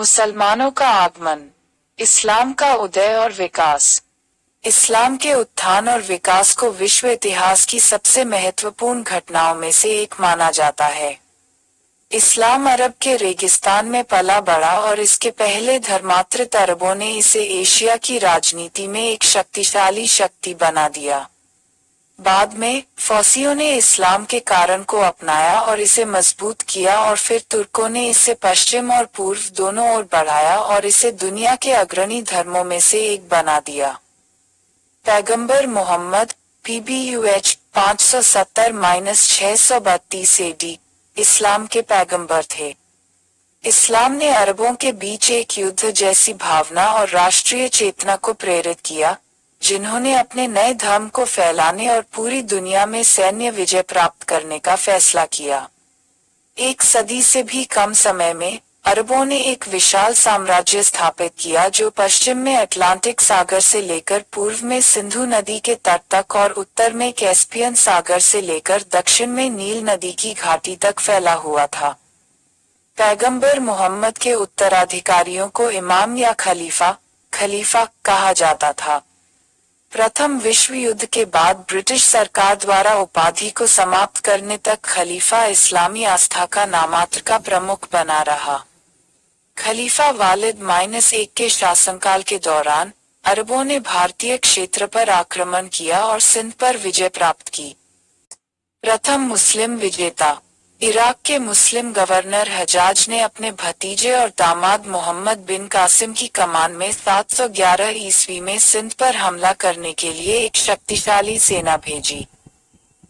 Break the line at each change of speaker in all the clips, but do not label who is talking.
मुसलमानों का आगमन, इस्लाम का उदय और विकास। इस्लाम के उत्थान और विकास को विश्व इतिहास की सबसे महत्वपूर्ण घटनाओं में से एक माना जाता है। इस्लाम अरब के रेगिस्तान में पला बढ़ा और इसके पहले धर्मांतरित अरबों ने इसे एशिया की राजनीति में एक शक्तिशाली शक्ति बना दिया। बाद में फौसियों ने इस्लाम के कारण को अपनाया और इसे मजबूत किया और फिर तुर्कों ने इसे पश्चिम और पूर्व दोनों ओर बढ़ाया और इसे दुनिया के अग्रणी धर्मों में से एक बना दिया। पैगंबर मोहम्मद PBUH 570-632 AD इस्लाम के पैगंबर थे। इस्लाम ने अरबों के बीच एक युद्ध जैसी भावना और राष्ट्रीय चेतना को प्रेरित किया, जिन्होंने अपने नए धर्म को फैलाने और पूरी दुनिया में सैन्य विजय प्राप्त करने का फैसला किया। एक सदी से भी कम समय में अरबों ने एक विशाल साम्राज्य स्थापित किया जो पश्चिम में अटलांटिक सागर से लेकर पूर्व में सिंधु नदी के तट तक और उत्तर में कैस्पियन सागर से लेकर दक्षिण में नील नदी की घाटी तक फैला हुआ था। पैगंबर मोहम्मद के उत्तराधिकारियों को इमाम या खलीफा कहा जाता था। प्रथम विश्व युद्ध के बाद ब्रिटिश सरकार द्वारा उपाधि को समाप्त करने तक खलीफा इस्लामी आस्था का नामात्र का प्रमुख बना रहा। खलीफा वालिद -1 के शासनकाल के दौरान अरबों ने भारतीय क्षेत्र पर आक्रमण किया और सिंध पर विजय प्राप्त की। प्रथम मुस्लिम विजेता इराक के मुस्लिम गवर्नर हजाज ने अपने भतीजे और दामाद मोहम्मद बिन कासिम की कमान में 711 ईस्वी में सिंध पर हमला करने के लिए एक शक्तिशाली सेना भेजी।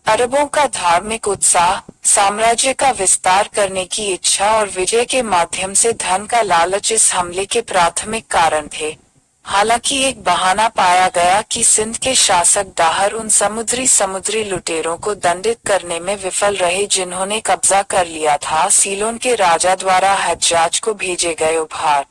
अरबों का धार्मिक उत्साह, साम्राज्य का विस्तार करने की इच्छा और विजय के माध्यम से धन का लालच इस हमले के प्राथमिक कारण थे। हालांकि एक बहाना पाया गया कि सिंध के शासक दाहर उन समुद्री लुटेरों को दंडित करने में विफल रहे जिन्होंने कब्जा कर लिया था सीलोन के राजा द्वारा हज्जाज को भेजे गए उपहार।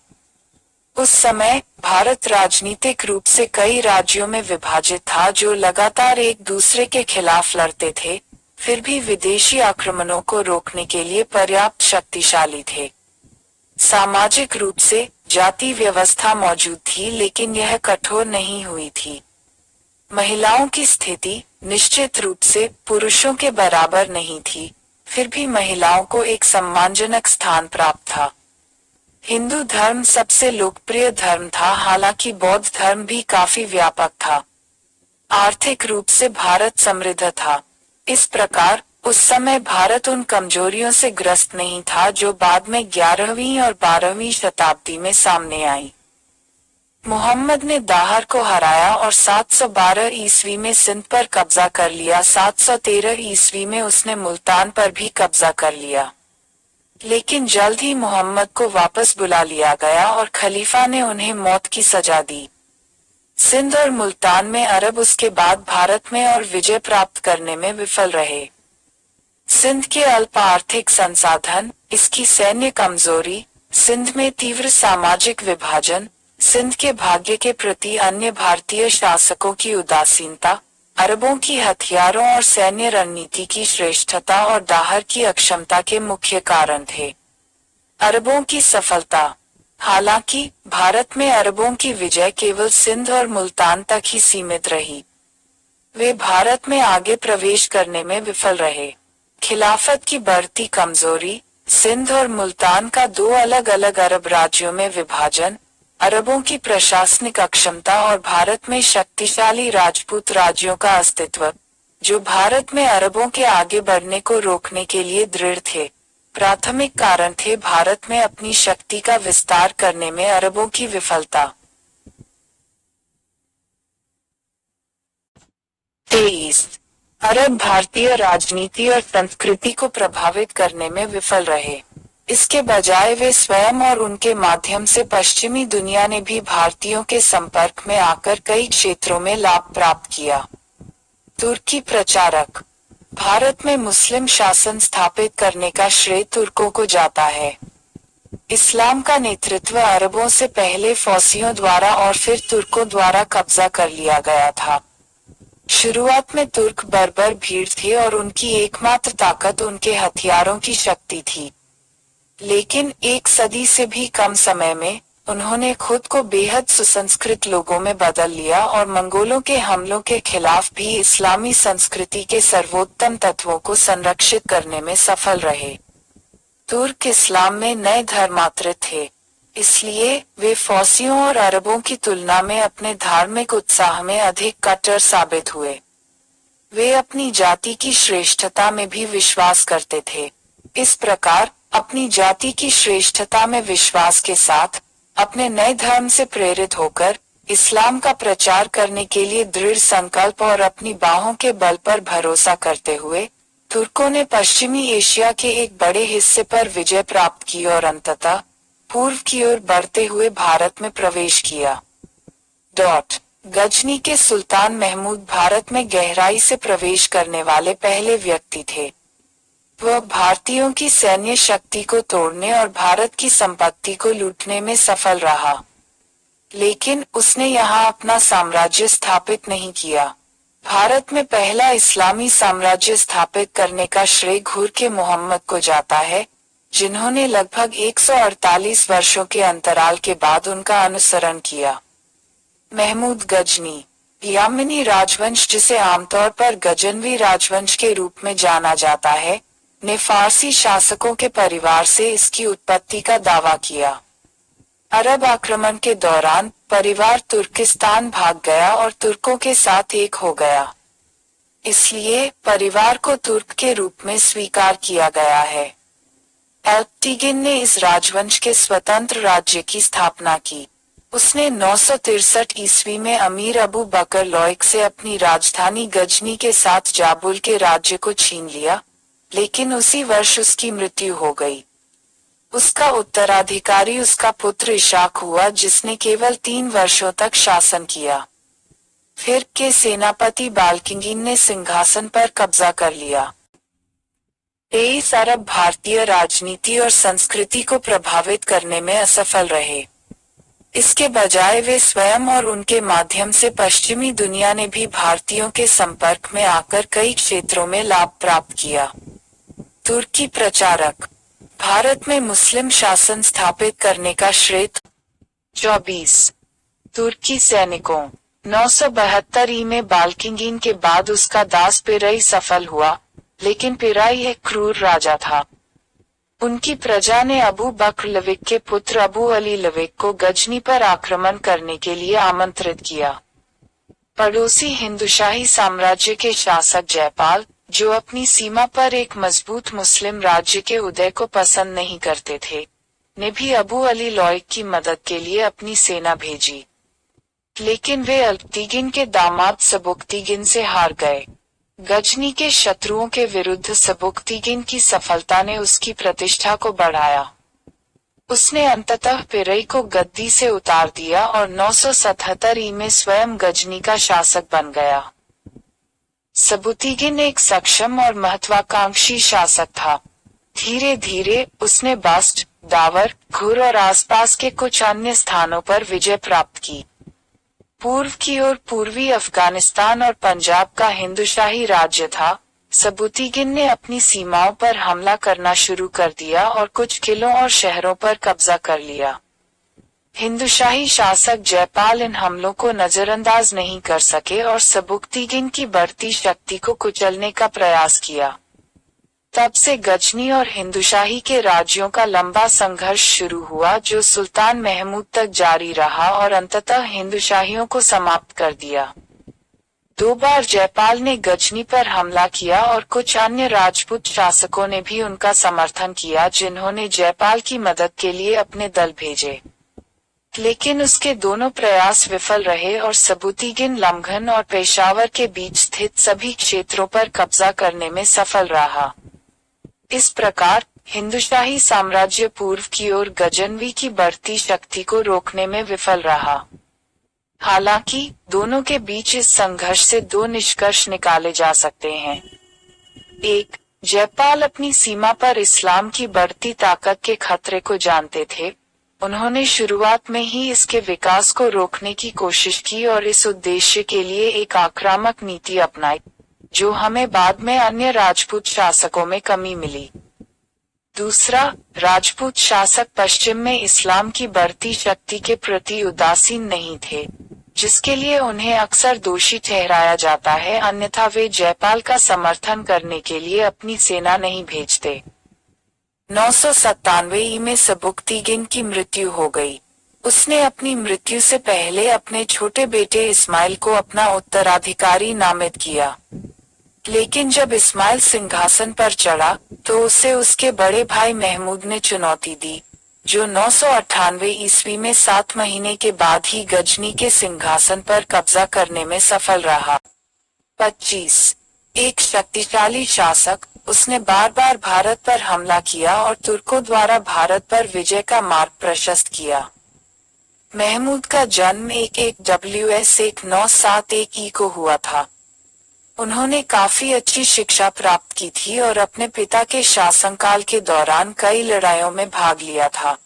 उस समय भारत राजनीतिक रूप से कई राज्यों में विभाजित था जो लगातार एक दूसरे के खिलाफ लड़ते थे, फिर भी विदेशी आक्रमणों को रोकने के लिए पर्याप्त शक्तिशाली थे। सामाजिक रूप से जाति व्यवस्था मौजूद थी लेकिन यह कठोर नहीं हुई थी। महिलाओं की स्थिति निश्चित रूप से पुरुषों के बराबर नहीं थी, फिर भी महिलाओं को एक सम्मानजनक स्थान प्राप्त था। हिंदू धर्म सबसे लोकप्रिय धर्म था, हालांकि बौद्ध धर्म भी काफी व्यापक था। आर्थिक रूप से भारत समृद्ध था। इस प्रकार उस समय भारत उन कमजोरियों से ग्रस्त नहीं था जो बाद में 11वीं और 12वीं शताब्दी में सामने आई। मोहम्मद ने दाहर को हराया और 712 ईस्वी में सिंध पर कब्जा कर लिया। 713 ईस्वी में उसने मुल्तान पर भी कब्जा कर लिया, लेकिन जल्द ही मोहम्मद को वापस बुला लिया गया और खलीफा ने उन्हें मौत की सजा दी। सिंध और मुल्तान में अरब उसके बाद भारत में और विजय प्राप्त करने में विफल रहे। सिंध के अल्प आर्थिक संसाधन, इसकी सैन्य कमजोरी, सिंध में तीव्र सामाजिक विभाजन, सिंध के भाग्य के प्रति अन्य भारतीय शासकों की उदासीनता, अरबों की हथियारों और सैन्य रणनीति की श्रेष्ठता और दाहर की अक्षमता के मुख्य कारण थे। अरबों की सफलता। हालांकि भारत में अरबों की विजय केवल सिंध और मुल्तान तक ही सीमित रही। वे भारत में आगे प्रवेश करने में विफल रहे। खिलाफत की बढ़ती कमजोरी, सिंध और मुल्तान का दो अलग अलग अरब राज्यों में विभाजन, अरबों की प्रशासनिक अक्षमता और भारत में शक्तिशाली राजपूत राज्यों का अस्तित्व, जो भारत में अरबों के आगे बढ़ने को रोकने के लिए दृढ़ थे, प्राथमिक कारण थे। भारत में अपनी शक्ति का विस्तार करने में अरबों की विफलता। 23 अरब भारतीय राजनीति और संस्कृति को प्रभावित करने में विफल रहे। इसके बजाय वे स्वयं और उनके माध्यम से पश्चिमी दुनिया ने भी भारतीयों के संपर्क में आकर कई क्षेत्रों में लाभ प्राप्त किया। तुर्की प्रचारक। भारत में मुस्लिम शासन स्थापित करने का श्रेय तुर्कों को जाता है। इस्लाम का नेतृत्व अरबों से पहले फौसियों द्वारा और फिर तुर्कों द्वारा कब्जा कर लिया गया था। शुरुआत में तुर्क बर्बर भीड़ थे और उनकी एकमात्र ताकत उनके हथियारों की शक्ति थी। लेकिन एक सदी से भी कम समय में उन्होंने खुद को बेहद सुसंस्कृत लोगों में बदल लिया और मंगोलों के हमलों के खिलाफ भी इस्लामी संस्कृति के सर्वोत्तम तत्वों को संरक्षित करने में सफल रहे। तुर्क इस्लाम में नए धर्मांतरित थे, इसलिए वे फौसियों और अरबों की तुलना में अपने धार्मिक उत्साह में अधिक कट्टर साबित हुए। वे अपनी जाति की श्रेष्ठता में भी विश्वास करते थे। इस प्रकार अपनी जाति की श्रेष्ठता में विश्वास के साथ अपने नए धर्म से प्रेरित होकर इस्लाम का प्रचार करने के लिए दृढ़ संकल्प और अपनी बाहों के बल पर भरोसा करते हुए तुर्कों ने पश्चिमी एशिया के एक बड़े हिस्से पर विजय प्राप्त की और अंततः पूर्व की ओर बढ़ते हुए भारत में प्रवेश किया। गजनी के सुल्तान महमूद भारत में गहराई से प्रवेश करने वाले पहले व्यक्ति थे। वह भारतीयों की सैन्य शक्ति को तोड़ने और भारत की संपत्ति को लूटने में सफल रहा, लेकिन उसने यहाँ अपना साम्राज्य स्थापित नहीं किया। भारत में पहला इस्लामी साम्राज्य स्थापित करने का श्रेय घुर के मोहम्मद को जाता है, जिन्होंने लगभग 148 वर्षों के अंतराल के बाद उनका अनुसरण किया। महमूद गजनी, यामिनी राजवंश जिसे आमतौर पर गजनवी राजवंश के रूप में जाना जाता है, ने फारसी शासकों के परिवार से इसकी उत्पत्ति का दावा किया। अरब आक्रमण के दौरान परिवार तुर्किस्तान भाग गया और तुर्कों के साथ एक हो गया, इसलिए परिवार को तुर्क के रूप में स्वीकार किया गया है। एल्पटीगिन ने इस राजवंश के स्वतंत्र राज्य की स्थापना की। उसने 963 ईस्वी में अमीर अबू बकर लॉयक से अपनी राजधानी गजनी के साथ जाबुल के राज्य को छीन लिया, लेकिन उसी वर्ष उसकी मृत्यु हो गई। उसका उत्तराधिकारी उसका पुत्र इशाक हुआ, जिसने केवल 3 वर्षों तक शासन किया। फिर के सेनापति बाल्किंगिन ने सिंहासन पर कब्जा कर लिया। 23 अरब भारतीय राजनीति और संस्कृति को प्रभावित करने में असफल रहे। इसके बजाय वे स्वयं और उनके माध्यम से पश्चिमी दुनिया ने भी भारतीयों के संपर्क में आकर कई क्षेत्रों में लाभ प्राप्त किया। तुर्की प्रचारक, भारत में मुस्लिम शासन स्थापित करने का श्रेय 24 तुर्की सैनिकों। 972 ई में बाल्किंगिन के बाद उसका दास पिराई सफल हुआ, लेकिन पिराई एक क्रूर राजा था। उनकी प्रजा ने अबू बकर लविक के पुत्र अबू अली लविक को गजनी पर आक्रमण करने के लिए आमंत्रित किया। पड़ोसी हिंदुशाही साम्राज्य के शासक जयपाल, जो अपनी सीमा पर एक मजबूत मुस्लिम राज्य के उदय को पसंद नहीं करते थे, ने भी अबू अली लॉयक की मदद के लिए अपनी सेना भेजी, लेकिन वे अल्पतीगिन के दामाद सबुक्तीगिन से हार गए। गजनी के शत्रुओं के विरुद्ध सबुक्तीगिन की सफलता ने उसकी प्रतिष्ठा को बढ़ाया। उसने अंततः पिरई को गद्दी से उतार दिया और 977 ई में स्वयं गजनी का शासक बन गया। सबुतीगिन एक सक्षम और महत्वाकांक्षी शासक था। धीरे धीरे उसने बस्ट, दावर, घुर और आसपास के कुछ अन्य स्थानों पर विजय प्राप्त की। पूर्व की ओर पूर्वी अफगानिस्तान और पंजाब का हिंदुशाही राज्य था। सबुतीगिन ने अपनी सीमाओं पर हमला करना शुरू कर दिया और कुछ किलों और शहरों पर कब्जा कर लिया। हिंदुशाही शासक जयपाल इन हमलों को नजरअंदाज नहीं कर सके और सबुक्तीगिन की बढ़ती शक्ति को कुचलने का प्रयास किया। तब से गजनी और हिंदुशाही के राज्यों का लंबा संघर्ष शुरू हुआ, जो सुल्तान महमूद तक जारी रहा और अंततः हिंदुशाहियों को समाप्त कर दिया। 2 बार जयपाल ने गजनी पर हमला किया और कुछ अन्य राजपूत शासकों ने भी उनका समर्थन किया, जिन्होंने जयपाल की मदद के लिए अपने दल भेजे, लेकिन उसके दोनों प्रयास विफल रहे और सबुतीगिन लमघन और पेशावर के बीच स्थित सभी क्षेत्रों पर कब्जा करने में सफल रहा। इस प्रकार हिंदुशाही साम्राज्य पूर्व की ओर गजनवी की बढ़ती शक्ति को रोकने में विफल रहा। हालांकि दोनों के बीच इस संघर्ष से 2 निष्कर्ष निकाले जा सकते हैं। 1. जयपाल अपनी सीमा पर इस्लाम की बढ़ती ताकत के खतरे को जानते थे। उन्होंने शुरुआत में ही इसके विकास को रोकने की कोशिश की और इस उद्देश्य के लिए एक आक्रामक नीति अपनाई, जो हमें बाद में अन्य राजपूत शासकों में कमी मिली। दूसरा, राजपूत शासक पश्चिम में इस्लाम की बढ़ती शक्ति के प्रति उदासीन नहीं थे, जिसके लिए उन्हें अक्सर दोषी ठहराया जाता है, अन्यथा वे जयपाल का समर्थन करने के लिए अपनी सेना नहीं भेजते। 997 में सबुक्तिगिन की मृत्यु हो गई। उसने अपनी मृत्यु से पहले अपने छोटे बेटे इस्माइल को अपना उत्तराधिकारी नामित किया। लेकिन जब इस्माइल सिंहासन पर चढ़ा तो उसे उसके बड़े भाई महमूद ने चुनौती दी, जो 998 ईस्वी में 7 महीने के बाद ही गजनी के सिंहासन पर कब्जा करने में सफल रहा। 25 एक शक्तिशाली शासक, उसने बार बार भारत पर हमला किया और तुर्कों द्वारा भारत पर विजय का मार्ग प्रशस्त किया। महमूद का जन्म 11WS1971 को हुआ था। उन्होंने काफी अच्छी शिक्षा प्राप्त की थी और अपने पिता के शासनकाल के दौरान कई लड़ाइयों में भाग लिया था।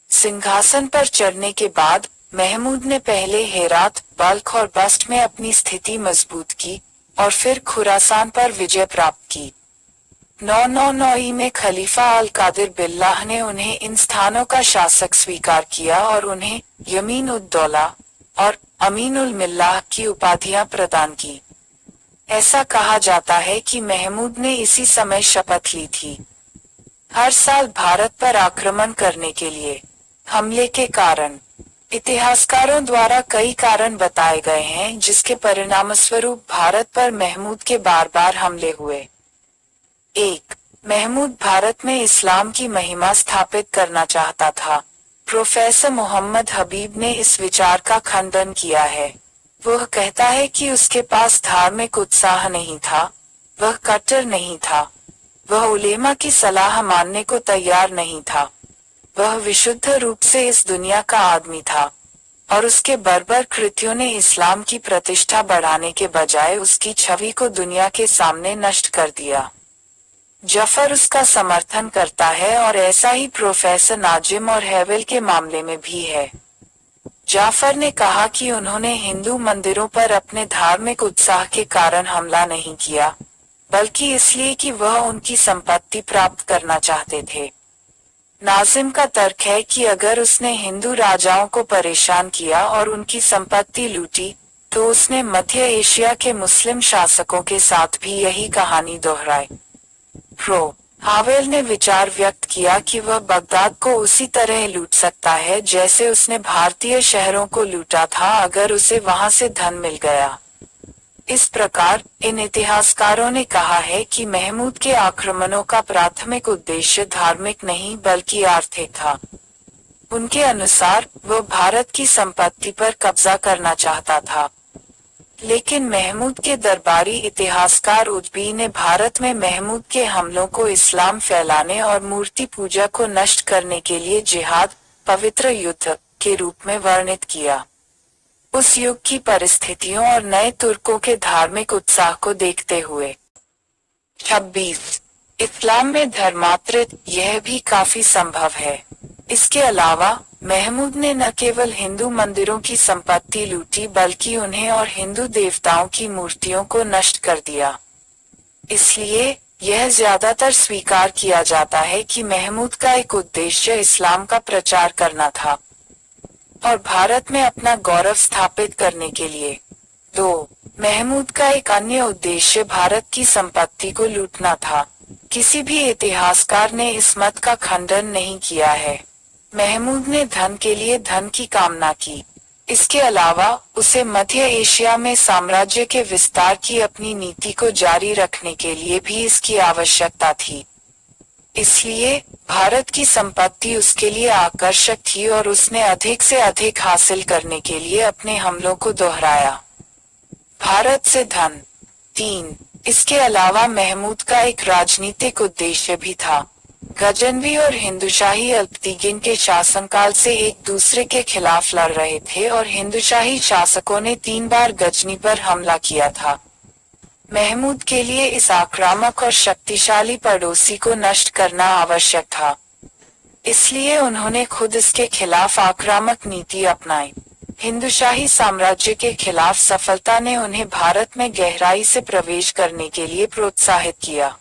सिंहासन पर चढ़ने के बाद महमूद ने पहले हेरात, बल्ख और बस्ट में अपनी स्थिति मजबूत की और फिर खुरासान पर विजय प्राप्त की। 999 में खलीफा अल कादिर बिल्लाह ने उन्हें इन स्थानों का शासक स्वीकार किया और उन्हें यमीन उद दौला और अमीन उल मिल्लाह की उपाधियां प्रदान की। ऐसा कहा जाता है कि महमूद ने इसी समय शपथ ली थी। हर साल भारत पर आक्रमण करने के लिए हमले के कारण इतिहासकारों द्वारा कई कारण बताए गए हैं, जिसके परिणामस्वरूप भारत पर महमूद के बार बार हमले हुए। 1. महमूद भारत में इस्लाम की महिमा स्थापित करना चाहता था। प्रोफेसर मोहम्मद हबीब ने इस विचार का खंडन किया है। वह कहता है कि उसके पास धार्मिक उत्साह नहीं था, वह कट्टर नहीं था, वह उलेमा की सलाह मानने को तैयार नहीं था, वह विशुद्ध रूप से इस दुनिया का आदमी था, और उसके बर्बर कृत्यों ने इस्लाम की प्रतिष्ठा बढ़ाने के बजाय उसकी छवि को दुनिया के सामने नष्ट कर दिया। जफर उसका समर्थन करता है और ऐसा ही प्रोफेसर नाजिम और हैवेल के मामले में भी है। जाफर ने कहा कि उन्होंने हिंदू मंदिरों पर अपने धार्मिक उत्साह के कारण हमला नहीं किया, बल्कि इसलिए कि वह उनकी संपत्ति प्राप्त करना चाहते थे। नाजिम का तर्क है कि अगर उसने हिंदू राजाओं को परेशान किया और उनकी संपत्ति लूटी, तो उसने मध्य एशिया के मुस्लिम शासकों के साथ भी यही कहानी दोहराई। प्रो हावेल ने विचार व्यक्त किया कि वह बगदाद को उसी तरह लूट सकता है जैसे उसने भारतीय शहरों को लूटा था, अगर उसे वहां से धन मिल गया। इस प्रकार इन इतिहासकारों ने कहा है कि महमूद के आक्रमणों का प्राथमिक उद्देश्य धार्मिक नहीं बल्कि आर्थिक था। उनके अनुसार वह भारत की संपत्ति पर कब्जा करना चाहता था। लेकिन महमूद के दरबारी इतिहासकार उदबी ने भारत में महमूद के हमलों को इस्लाम फैलाने और मूर्ति पूजा को नष्ट करने के लिए जिहाद, पवित्र युद्ध के रूप में वर्णित किया। उस युग की परिस्थितियों और नए तुर्कों के धार्मिक उत्साह को देखते हुए 26 इस्लाम में धर्मांतरित, यह भी काफी संभव है। इसके अलावा महमूद ने न केवल हिंदू मंदिरों की संपत्ति लूटी बल्कि उन्हें और हिंदू देवताओं की मूर्तियों को नष्ट कर दिया। इसलिए यह ज्यादातर स्वीकार किया जाता है कि महमूद का एक उद्देश्य इस्लाम का प्रचार करना था और भारत में अपना गौरव स्थापित करने के लिए। 2. महमूद का एक अन्य उद्देश्य भारत की संपत्ति को लूटना था। किसी भी इतिहासकार ने इस मत का खंडन नहीं किया है। महमूद ने धन के लिए धन की कामना की। इसके अलावा उसे मध्य एशिया में साम्राज्य के विस्तार की अपनी नीति को जारी रखने के लिए भी इसकी आवश्यकता थी। इसलिए भारत की संपत्ति उसके लिए आकर्षक थी और उसने अधिक से अधिक हासिल करने के लिए अपने हमलों को दोहराया। भारत से धन। 3. इसके अलावा महमूद का एक राजनीतिक उद्देश्य भी था। गजनवी और हिंदुशाही अल्पतिगिन के शासनकाल से एक दूसरे के खिलाफ लड़ रहे थे और हिंदुशाही शासकों ने 3 बार गजनी पर हमला किया था। महमूद के लिए इस आक्रामक और शक्तिशाली पड़ोसी को नष्ट करना आवश्यक था। इसलिए उन्होंने खुद इसके खिलाफ आक्रामक नीति अपनाई। हिंदुशाही साम्राज्य के खिलाफ सफलता ने उन्हें भारत में गहराई से प्रवेश करने के लिए प्रोत्साहित किया।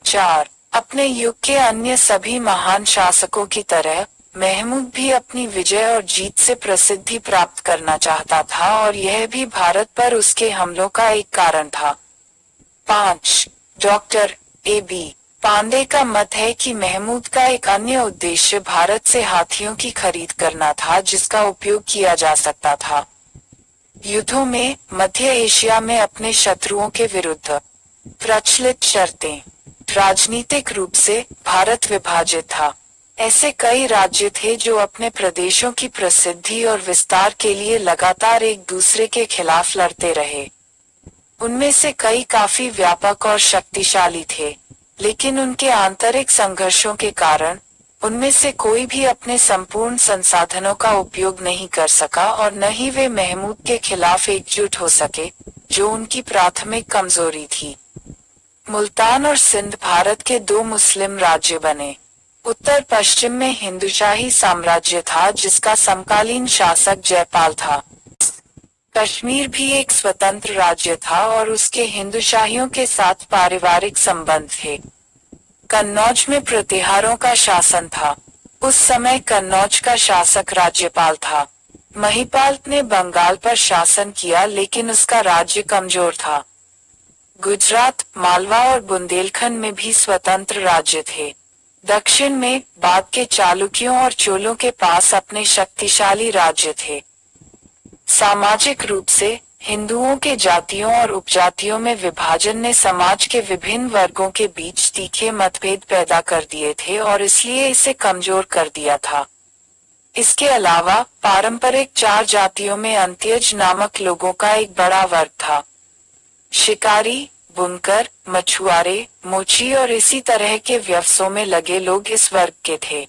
4. अपने युग के अन्य सभी महान शासकों की तरह महमूद भी अपनी विजय और जीत से प्रसिद्धि प्राप्त करना चाहता था और यह भी भारत पर उसके हमलों का एक कारण था। 5. Doctor A.B. पांडे का मत है कि महमूद का एक अन्य उद्देश्य भारत से हाथियों की खरीद करना था जिसका उपयोग किया जा सकता था युद्धों में मध्य एशिया में अपने शत्रुओं के विरुद्ध। प्रचलित शर्तें। राजनीतिक रूप से भारत विभाजित था। ऐसे कई राज्य थे जो अपने प्रदेशों की प्रसिद्धि और विस्तार के लिए लगातार एक दूसरे के खिलाफ लड़ते रहे। उनमें से कई काफी व्यापक और शक्तिशाली थे, लेकिन उनके आंतरिक संघर्षों के कारण उनमें से कोई भी अपने संपूर्ण संसाधनों का उपयोग नहीं कर सका और न ही वे महमूद के खिलाफ एकजुट हो सके, जो उनकी प्राथमिक कमजोरी थी। मुल्तान और सिंध भारत के दो मुस्लिम राज्य बने। उत्तर पश्चिम में हिंदुशाही साम्राज्य था जिसका समकालीन शासक जयपाल था। कश्मीर भी एक स्वतंत्र राज्य था और उसके हिंदुशाहियों के साथ पारिवारिक संबंध थे। कन्नौज में प्रतिहारों का शासन था। उस समय कन्नौज का शासक राज्यपाल था। महिपाल ने बंगाल पर शासन किया लेकिन उसका राज्य कमजोर था। गुजरात, मालवा और बुंदेलखंड में भी स्वतंत्र राज्य थे। दक्षिण में बाद के चालुक्यों और चोलों के पास अपने शक्तिशाली राज्य थे। सामाजिक रूप से हिंदुओं के जातियों और उपजातियों में विभाजन ने समाज के विभिन्न वर्गों के बीच तीखे मतभेद पैदा कर दिए थे और इसलिए इसे कमजोर कर दिया था। इसके अलावा पारंपरिक चार जातियों में अंत्यज नामक लोगों का एक बड़ा वर्ग था। शिकारी, बुनकर, मछुआरे, मोची और इसी तरह के व्यवसायों में लगे लोग इस वर्ग के थे।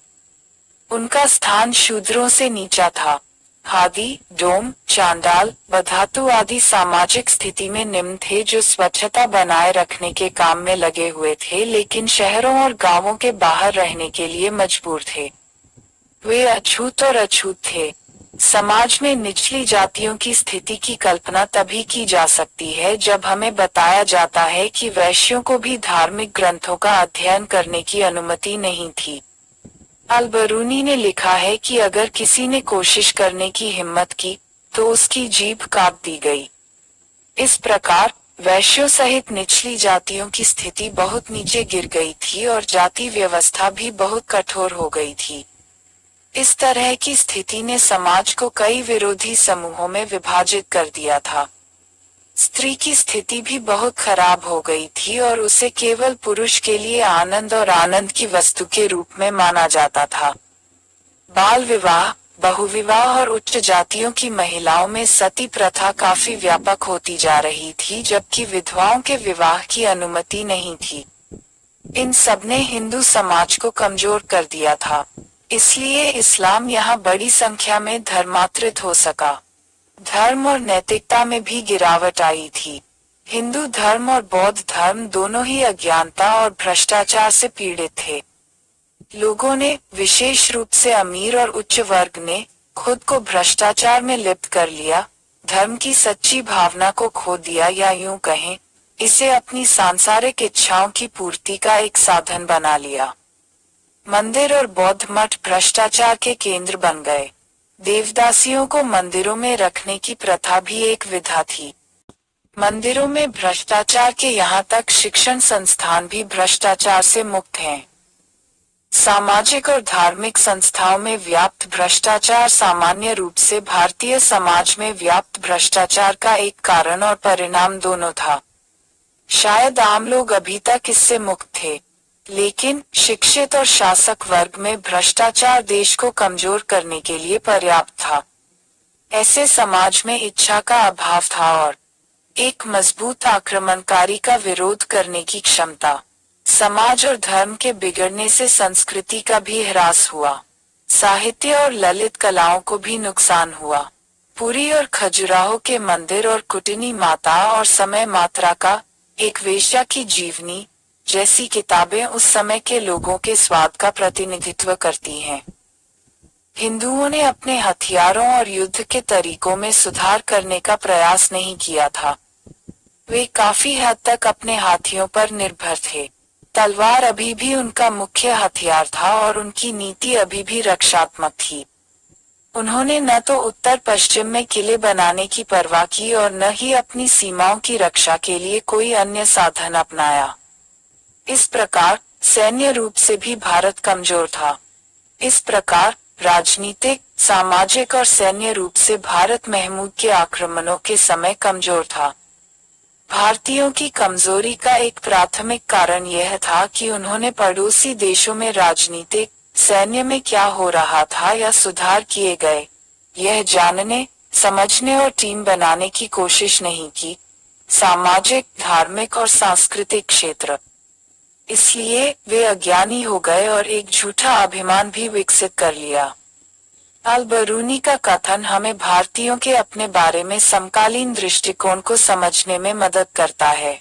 उनका स्थान शूद्रों से नीचा था। हादी, डोम, चांडाल, बधातु आदि सामाजिक स्थिति में निम्न थे जो स्वच्छता बनाए रखने के काम में लगे हुए थे लेकिन शहरों और गांवों के बाहर रहने के लिए मजबूर थे। वे अछूत और अछूत थे। समाज में निचली जातियों की स्थिति की कल्पना तभी की जा सकती है जब हमें बताया जाता है कि वैश्यों को भी धार्मिक ग्रंथों का अध्ययन करने की अनुमति नहीं थी। अल-बरूनी ने लिखा है कि अगर किसी ने कोशिश करने की हिम्मत की तो उसकी जीभ काट दी गई। इस प्रकार वैश्यों सहित निचली जातियों की स्थिति बहुत नीचे गिर गई थी और जाति व्यवस्था भी बहुत कठोर हो गई थी। इस तरह की स्थिति ने समाज को कई विरोधी समूहों में विभाजित कर दिया था। स्त्री की स्थिति भी बहुत खराब हो गई थी और उसे केवल पुरुष के लिए आनंद और आनंद की वस्तु के रूप में माना जाता था। बाल विवाह, बहुविवाह और उच्च जातियों की महिलाओं में सती प्रथा काफी व्यापक होती जा रही थी जबकि विधवाओं के विवाह की अनुमति नहीं थी। इन सबने हिंदू समाज को कमजोर कर दिया था। इसलिए इस्लाम यहाँ बड़ी संख्या में धर्मांतरित हो सका। धर्म और नैतिकता में भी गिरावट आई थी। हिंदू धर्म और बौद्ध धर्म दोनों ही अज्ञानता और भ्रष्टाचार से पीड़ित थे। लोगों ने, विशेष रूप से अमीर और उच्च वर्ग ने, खुद को भ्रष्टाचार में लिप्त कर लिया, धर्म की सच्ची भावना को खो दिया या यूं कहें, इसे अपनी सांसारिक इच्छाओं की पूर्ति का एक साधन बना लिया। मंदिर और बौद्ध मठ भ्रष्टाचार के केंद्र बन गए। देवदासियों को मंदिरों में रखने की प्रथा भी एक विधा थी। मंदिरों में भ्रष्टाचार के यहाँ तक शिक्षण संस्थान भी भ्रष्टाचार से मुक्त हैं। सामाजिक और धार्मिक संस्थाओं में व्याप्त भ्रष्टाचार सामान्य रूप से भारतीय समाज में व्याप्त भ्रष्टाचार का एक कारण और परिणाम दोनों था। शायद आम लोग अभी तक इससे मुक्त थे, लेकिन शिक्षित और शासक वर्ग में भ्रष्टाचार देश को कमजोर करने के लिए पर्याप्त था। ऐसे समाज में इच्छा का अभाव था और एक मजबूत आक्रमणकारी का विरोध करने की क्षमता। समाज और धर्म के बिगड़ने से संस्कृति का भी ह्रास हुआ। साहित्य और ललित कलाओं को भी नुकसान हुआ। पुरी और खजुराहो के मंदिर और कुटनी माता और समय मात्रा का, एक वेश्या की जीवनी जैसी किताबें उस समय के लोगों के स्वाद का प्रतिनिधित्व करती हैं। हिंदुओं ने अपने हथियारों और युद्ध के तरीकों में सुधार करने का प्रयास नहीं किया था। वे काफी हद तक अपने हाथियों पर निर्भर थे। तलवार अभी भी उनका मुख्य हथियार था और उनकी नीति अभी भी रक्षात्मक थी। उन्होंने न तो उत्तर पश्चिम में किले बनाने की परवाह की और न ही अपनी सीमाओं की रक्षा के लिए कोई अन्य साधन अपनाया। इस प्रकार सैन्य रूप से भी भारत कमजोर था। इस प्रकार राजनीतिक, सामाजिक और सैन्य रूप से भारत महमूद के आक्रमणों के समय कमजोर था। भारतीयों की कमजोरी का एक प्राथमिक कारण यह था कि उन्होंने पड़ोसी देशों में राजनीतिक, सैन्य में क्या हो रहा था या सुधार किए गए, यह जानने, समझने और टीम बनाने की कोशिश नहीं की। सामाजिक, धार्मिक और सांस्कृतिक क्षेत्र। इसलिए वे अज्ञानी हो गए और एक झूठा अभिमान भी विकसित कर लिया। अल बरूनी का कथन हमें भारतीयों के अपने बारे में समकालीन दृष्टिकोण को समझने में मदद करता है।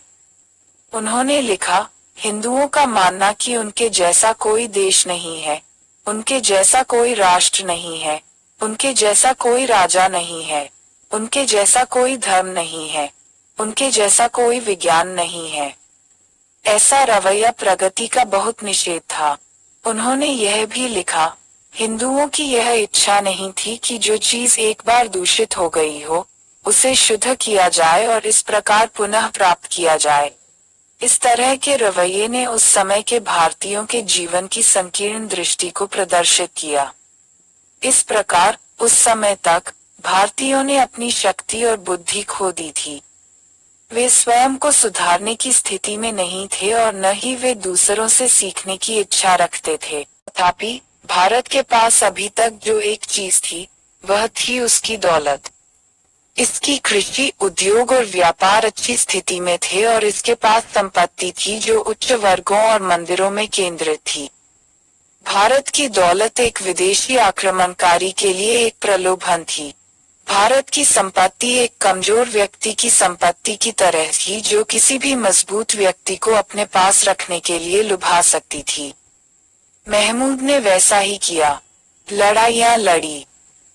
उन्होंने लिखा, हिंदुओं का मानना कि उनके जैसा कोई देश नहीं है, उनके जैसा कोई राष्ट्र नहीं है, उनके जैसा कोई राजा नहीं है, उनके जैसा कोई धर्म नहीं है, उनके जैसा कोई विज्ञान नहीं है। ऐसा रवैया प्रगति का बहुत निषेध था। उन्होंने यह भी लिखा, हिंदुओं की यह इच्छा नहीं थी कि जो चीज एक बार दूषित हो गई हो, उसे शुद्ध किया जाए और इस प्रकार पुनः प्राप्त किया जाए। इस तरह के रवैये ने उस समय के भारतीयों के जीवन की संकीर्ण दृष्टि को प्रदर्शित किया। इस प्रकार उस समय तक भारतीयों ने अपनी शक्ति और बुद्धि खो दी थी। वे स्वयं को सुधारने की स्थिति में नहीं थे और न ही वे दूसरों से सीखने की इच्छा रखते थे। तथापि भारत के पास अभी तक जो एक चीज थी, वह थी उसकी दौलत। इसकी कृषि, उद्योग और व्यापार अच्छी स्थिति में थे और इसके पास संपत्ति थी जो उच्च वर्गों और मंदिरों में केंद्रित थी। भारत की दौलत एक विदेशी आक्रमणकारी के लिए एक प्रलोभन थी। भारत की संपत्ति एक कमजोर व्यक्ति की संपत्ति की तरह थी जो किसी भी मजबूत व्यक्ति को अपने पास रखने के लिए लुभा सकती थी। महमूद ने वैसा ही किया। लड़ाइयां लड़ी।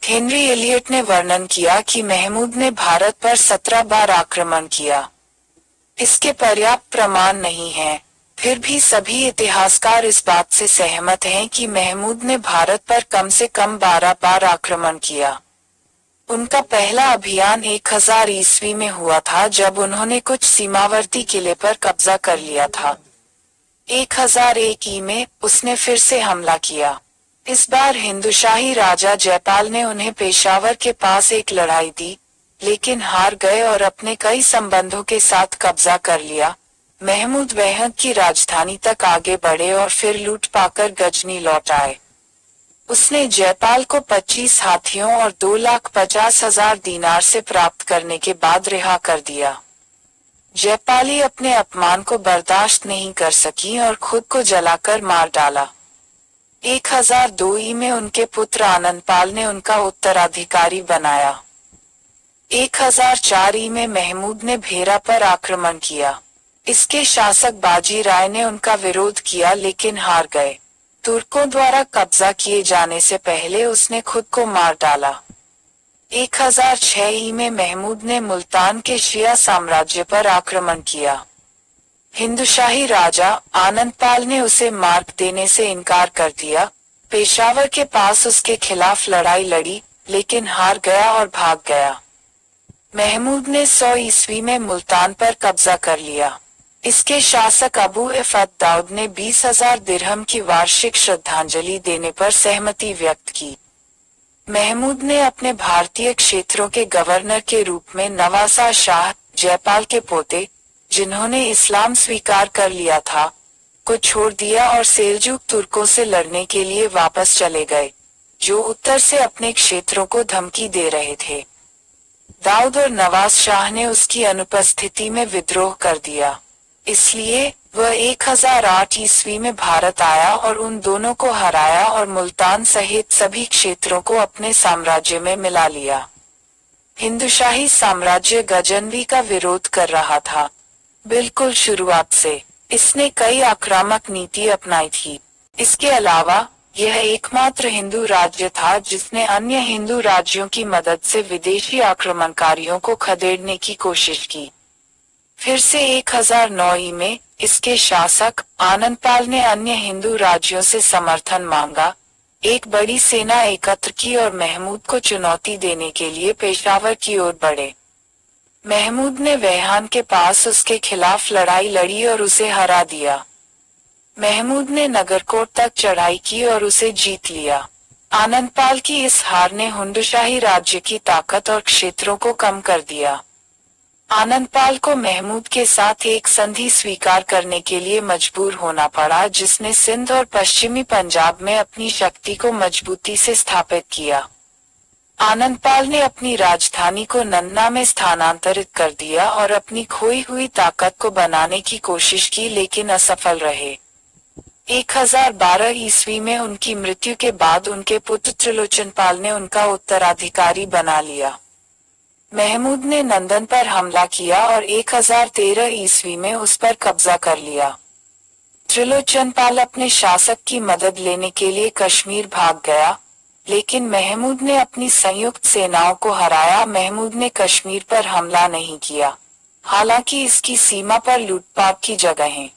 हेनरी एलियट ने वर्णन किया कि महमूद ने भारत पर 17 बार आक्रमण किया। इसके पर्याप्त प्रमाण नहीं हैं, फिर भी सभी इतिहासकार इस बात से सहमत हैं कि महमूद ने भारत पर कम से कम 12 बार आक्रमण किया। उनका पहला अभियान 1000 ईस्वी में हुआ था जब उन्होंने कुछ सीमावर्ती किले पर कब्जा कर लिया था। 1001 में उसने फिर से हमला किया। इस बार हिंदुशाही राजा जयपाल ने उन्हें पेशावर के पास एक लड़ाई दी, लेकिन हार गए और अपने कई संबंधों के साथ कब्जा कर लिया। महमूद वहद की राजधानी तक आगे बढ़े और फिर लूट पाकर गजनी लौट आए। उसने जयपाल को 25 हाथियों और 2,50,000 दीनार से प्राप्त करने के बाद रिहा कर दिया। जयपाली अपने अपमान को बर्दाश्त नहीं कर सकी और खुद को जलाकर मार डाला। 1002 में उनके पुत्र आनंदपाल ने उनका उत्तराधिकारी बनाया। 1004 में महमूद ने भेरा पर आक्रमण किया। इसके शासक बाजी राय ने उनका विरोध किया लेकिन हार गए। तुर्कों द्वारा कब्जा किए जाने से पहले उसने खुद को मार डाला। 1006 में महमूद ने मुल्तान के शिया साम्राज्य पर आक्रमण किया। हिंदुशाही राजा आनंदपाल ने उसे मार्ग देने से इनकार कर दिया। पेशावर के पास उसके खिलाफ लड़ाई लड़ी, लेकिन हार गया और भाग गया। महमूद ने 100 ईस्वी में मुल्तान पर कब्जा कर लिया। इसके शासक अबू इफ़त दाऊद ने 20,000 दिरहम की वार्षिक श्रद्धांजलि देने पर सहमति व्यक्त की। महमूद ने अपने भारतीय क्षेत्रों के गवर्नर के रूप में नवासा शाह, जयपाल के पोते, जिन्होंने इस्लाम स्वीकार कर लिया था, को छोड़ दिया और सेल्जुक तुर्कों से लड़ने के लिए वापस चले गए, जो उत्तर से अपने क्षेत्रों को धमकी दे रहे थे। दाऊद और नवाज शाह ने उसकी अनुपस्थिति में विद्रोह कर दिया। इसलिए वह 1008 ईस्वी में भारत आया और उन दोनों को हराया और मुल्तान सहित सभी क्षेत्रों को अपने साम्राज्य में मिला लिया। हिंदुशाही साम्राज्य गजनवी का विरोध कर रहा था। बिल्कुल शुरुआत से इसने कई आक्रामक नीति अपनाई थी। इसके अलावा यह एकमात्र हिंदू राज्य था जिसने अन्य हिंदू राज्यों की मदद से विदेशी आक्रमणकारियों को खदेड़ने की कोशिश की। फिर से 1009 में इसके शासक आनंदपाल ने अन्य हिंदू राज्यों से समर्थन मांगा, एक बड़ी सेना एकत्र की और महमूद को चुनौती देने के लिए पेशावर की ओर बढ़े। महमूद ने वैहान के पास उसके खिलाफ लड़ाई लड़ी और उसे हरा दिया। महमूद ने नगरकोट तक चढ़ाई की और उसे जीत लिया। आनंदपाल की इस हार ने हुंडूशाही राज्य की ताकत और क्षेत्रों को कम कर दिया। आनंदपाल को महमूद के साथ एक संधि स्वीकार करने के लिए मजबूर होना पड़ा, जिसने सिंध और पश्चिमी पंजाब में अपनी शक्ति को मजबूती से स्थापित किया। आनंदपाल ने अपनी राजधानी को नन्ना में स्थानांतरित कर दिया और अपनी खोई हुई ताकत को बनाने की कोशिश की, लेकिन असफल रहे। 1012 ईस्वी में उनकी मृत्यु के बाद उनके पुत्र त्रिलोचनपाल ने उनका उत्तराधिकारी बना लिया। महमूद ने नंदन पर हमला किया और 1013 ईस्वी में उस पर कब्जा कर लिया। त्रिलोचनपाल अपने शासक की मदद लेने के लिए कश्मीर भाग गया, लेकिन महमूद ने अपनी संयुक्त सेनाओं को हराया। महमूद ने कश्मीर पर हमला नहीं किया, हालांकि इसकी सीमा पर लूटपाट की जगहें।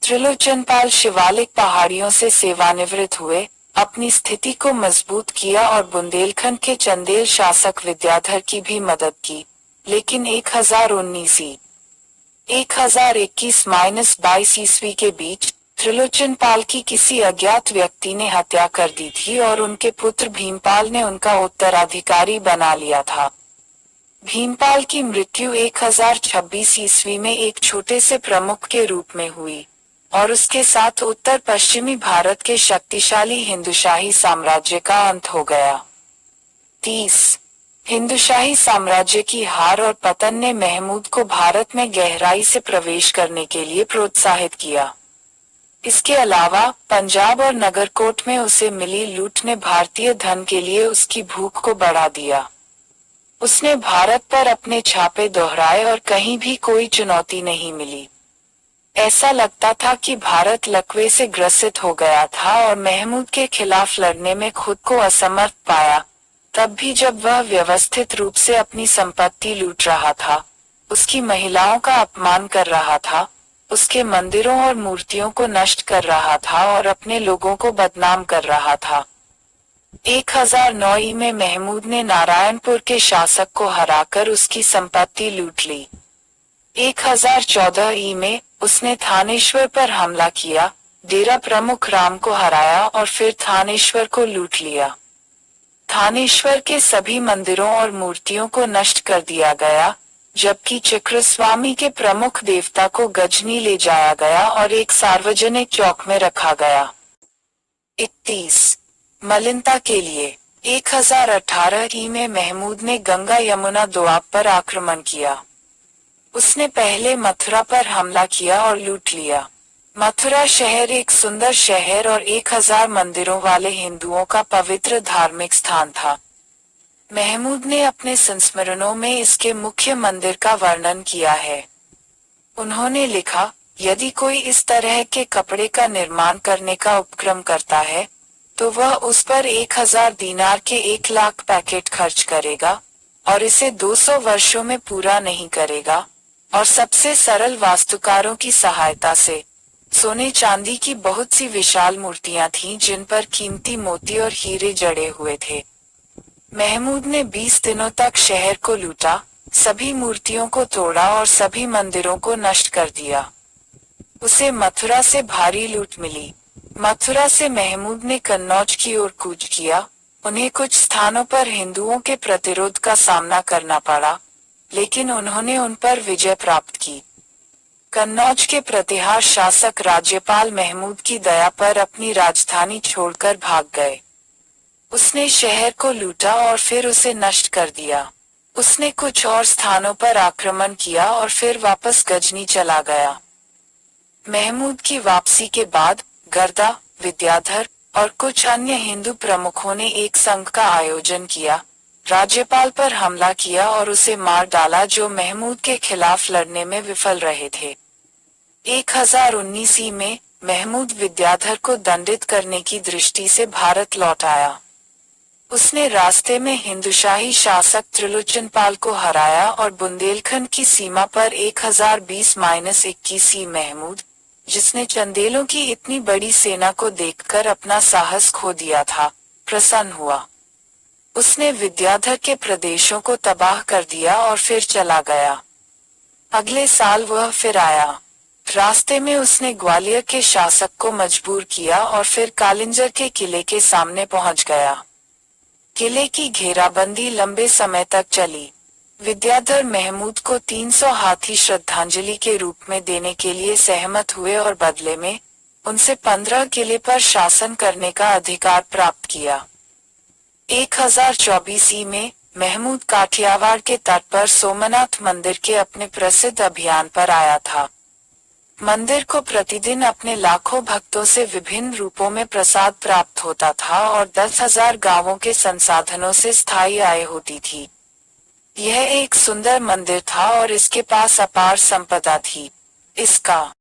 त्रिलोचनपाल शिवालिक पहाड़ियों से सेवानिवृत्त हुए, अपनी स्थिति को मजबूत किया और बुंदेलखंड के चंदेल शासक विद्याधर की भी मदद की, लेकिन 1019-1021 ईस्वी के बीच त्रिलोचनपाल की किसी अज्ञात व्यक्ति ने हत्या कर दी थी और उनके पुत्र भीमपाल ने उनका उत्तराधिकारी बना लिया था। भीमपाल की मृत्यु 1026 ईस्वी में एक छोटे से प्रमुख के रूप में हुई और उसके साथ उत्तर पश्चिमी भारत के शक्तिशाली हिंदूशाही साम्राज्य का अंत हो गया। 30 हिंदूशाही साम्राज्य की हार और पतन ने महमूद को भारत में गहराई से प्रवेश करने के लिए प्रोत्साहित किया। इसके अलावा पंजाब और नगरकोट में उसे मिली लूट ने भारतीय धन के लिए उसकी भूख को बढ़ा दिया। उसने भारत पर अपने छापे दोहराए और कहीं भी कोई चुनौती नहीं मिली। ऐसा लगता था कि भारत लकवे से ग्रसित हो गया था और महमूद के खिलाफ लड़ने में खुद को असमर्थ पाया, तब भी जब वह व्यवस्थित रूप से अपनी संपत्ति लूट रहा था, उसकी महिलाओं का अपमान कर रहा था, उसके मंदिरों और मूर्तियों को नष्ट कर रहा था और अपने लोगों को बदनाम कर रहा था। 1009 में महमूद ने नारायणपुर के शासक को हराकर उसकी संपत्ति लूट ली। 1014 में उसने थानेश्वर पर हमला किया, डेरा प्रमुख राम को हराया और फिर थानेश्वर को लूट लिया। थानेश्वर के सभी मंदिरों और मूर्तियों को नष्ट कर दिया गया, जबकि चक्रस्वामी के प्रमुख देवता को गजनी ले जाया गया और एक सार्वजनिक चौक में रखा गया। 31 मलिनता के लिए 1018 में महमूद ने गंगा यमुना दोआब पर आक्रमण किया। उसने पहले मथुरा पर हमला किया और लूट लिया। मथुरा शहर एक सुंदर शहर और 1000 मंदिरों वाले हिंदुओं का पवित्र धार्मिक स्थान था। महमूद ने अपने संस्मरणों में इसके मुख्य मंदिर का वर्णन किया है। उन्होंने लिखा, यदि कोई इस तरह के कपड़े का निर्माण करने का उपक्रम करता है, तो वह उस पर 1000 दीनार के 1,00,000 पैकेट खर्च करेगा और इसे 200 वर्षों में पूरा नहीं करेगा, और सबसे सरल वास्तुकारों की सहायता से। सोने चांदी की बहुत सी विशाल मूर्तियां थीं जिन पर कीमती मोती और हीरे जड़े हुए थे। महमूद ने 20 दिनों तक शहर को लूटा, सभी मूर्तियों को तोड़ा और सभी मंदिरों को नष्ट कर दिया। उसे मथुरा से भारी लूट मिली। मथुरा से महमूद ने कन्नौज की ओर कूच किया। उन्हें कुछ स्थानों पर हिंदुओं के प्रतिरोध का सामना करना पड़ा, लेकिन उन्होंने उन पर विजय प्राप्त की। कन्नौज के प्रतिहार शासक राज्यपाल महमूद की दया पर अपनी राजधानी छोड़कर भाग गए। उसने शहर को लूटा और फिर उसे नष्ट कर दिया। उसने कुछ और स्थानों पर आक्रमण किया और फिर वापस गजनी चला गया। महमूद की वापसी के बाद गर्दा, विद्याधर और कुछ अन्य हिंदू प्रमुखों ने एक संघ का आयोजन किया, राज्यपाल पर हमला किया और उसे मार डाला, जो महमूद के खिलाफ लड़ने में विफल रहे थे। 1019 में महमूद विद्याधर को दंडित करने की दृष्टि से भारत लौट आया। उस उसने रास्ते में हिंदुशाही शासक त्रिलोचनपाल को हराया और बुंदेलखंड की सीमा पर 1020-21 महमूद, जिसने चंदेलों की इतनी बड़ी सेना को देखकर अपना साहस खो दिया था, प्रसन्न हुआ। उसने विद्याधर के प्रदेशों को तबाह कर दिया और फिर चला गया। अगले साल वह फिर आया। रास्ते में उसने ग्वालियर के शासक को मजबूर किया और फिर कालिंजर के किले के सामने पहुंच गया। किले की घेराबंदी लंबे समय तक चली। विद्याधर महमूद को 300 हाथी श्रद्धांजलि के रूप में देने के लिए सहमत हुए और बदले में उनसे 15 किले पर शासन करने का अधिकार प्राप्त किया। 1024 में महमूद काठियावाड़ के तट पर सोमनाथ मंदिर के अपने प्रसिद्ध अभियान पर आया था। मंदिर को प्रतिदिन अपने लाखों भक्तों से विभिन्न रूपों में प्रसाद प्राप्त होता था और 10,000 गांवों के संसाधनों से स्थायी आय होती थी। यह एक सुंदर मंदिर था और इसके पास अपार संपदा थी। इसका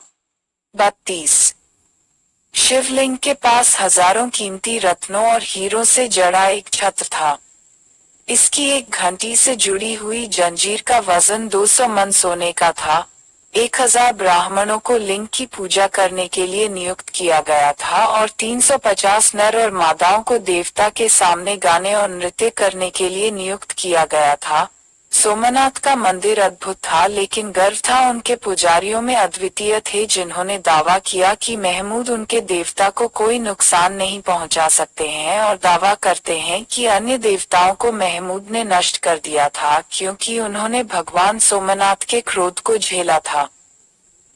32 शिवलिंग के पास हजारों कीमती रत्नों और हीरों से जड़ा एक छत्र था। इसकी एक घंटी से जुड़ी हुई जंजीर का वजन 200 मन सोने का था। 1000 ब्राह्मणों को लिंग की पूजा करने के लिए नियुक्त किया गया था और 350 नर और मादाओं को देवता के सामने गाने और नृत्य करने के लिए नियुक्त किया गया था। सोमनाथ का मंदिर अद्भुत था, लेकिन गर्व था उनके पुजारियों में अद्वितीय थे, जिन्होंने दावा किया कि महमूद उनके देवता को कोई नुकसान नहीं पहुंचा सकते हैं और दावा करते हैं कि अन्य देवताओं को महमूद ने नष्ट कर दिया था क्योंकि उन्होंने भगवान सोमनाथ के क्रोध को झेला था।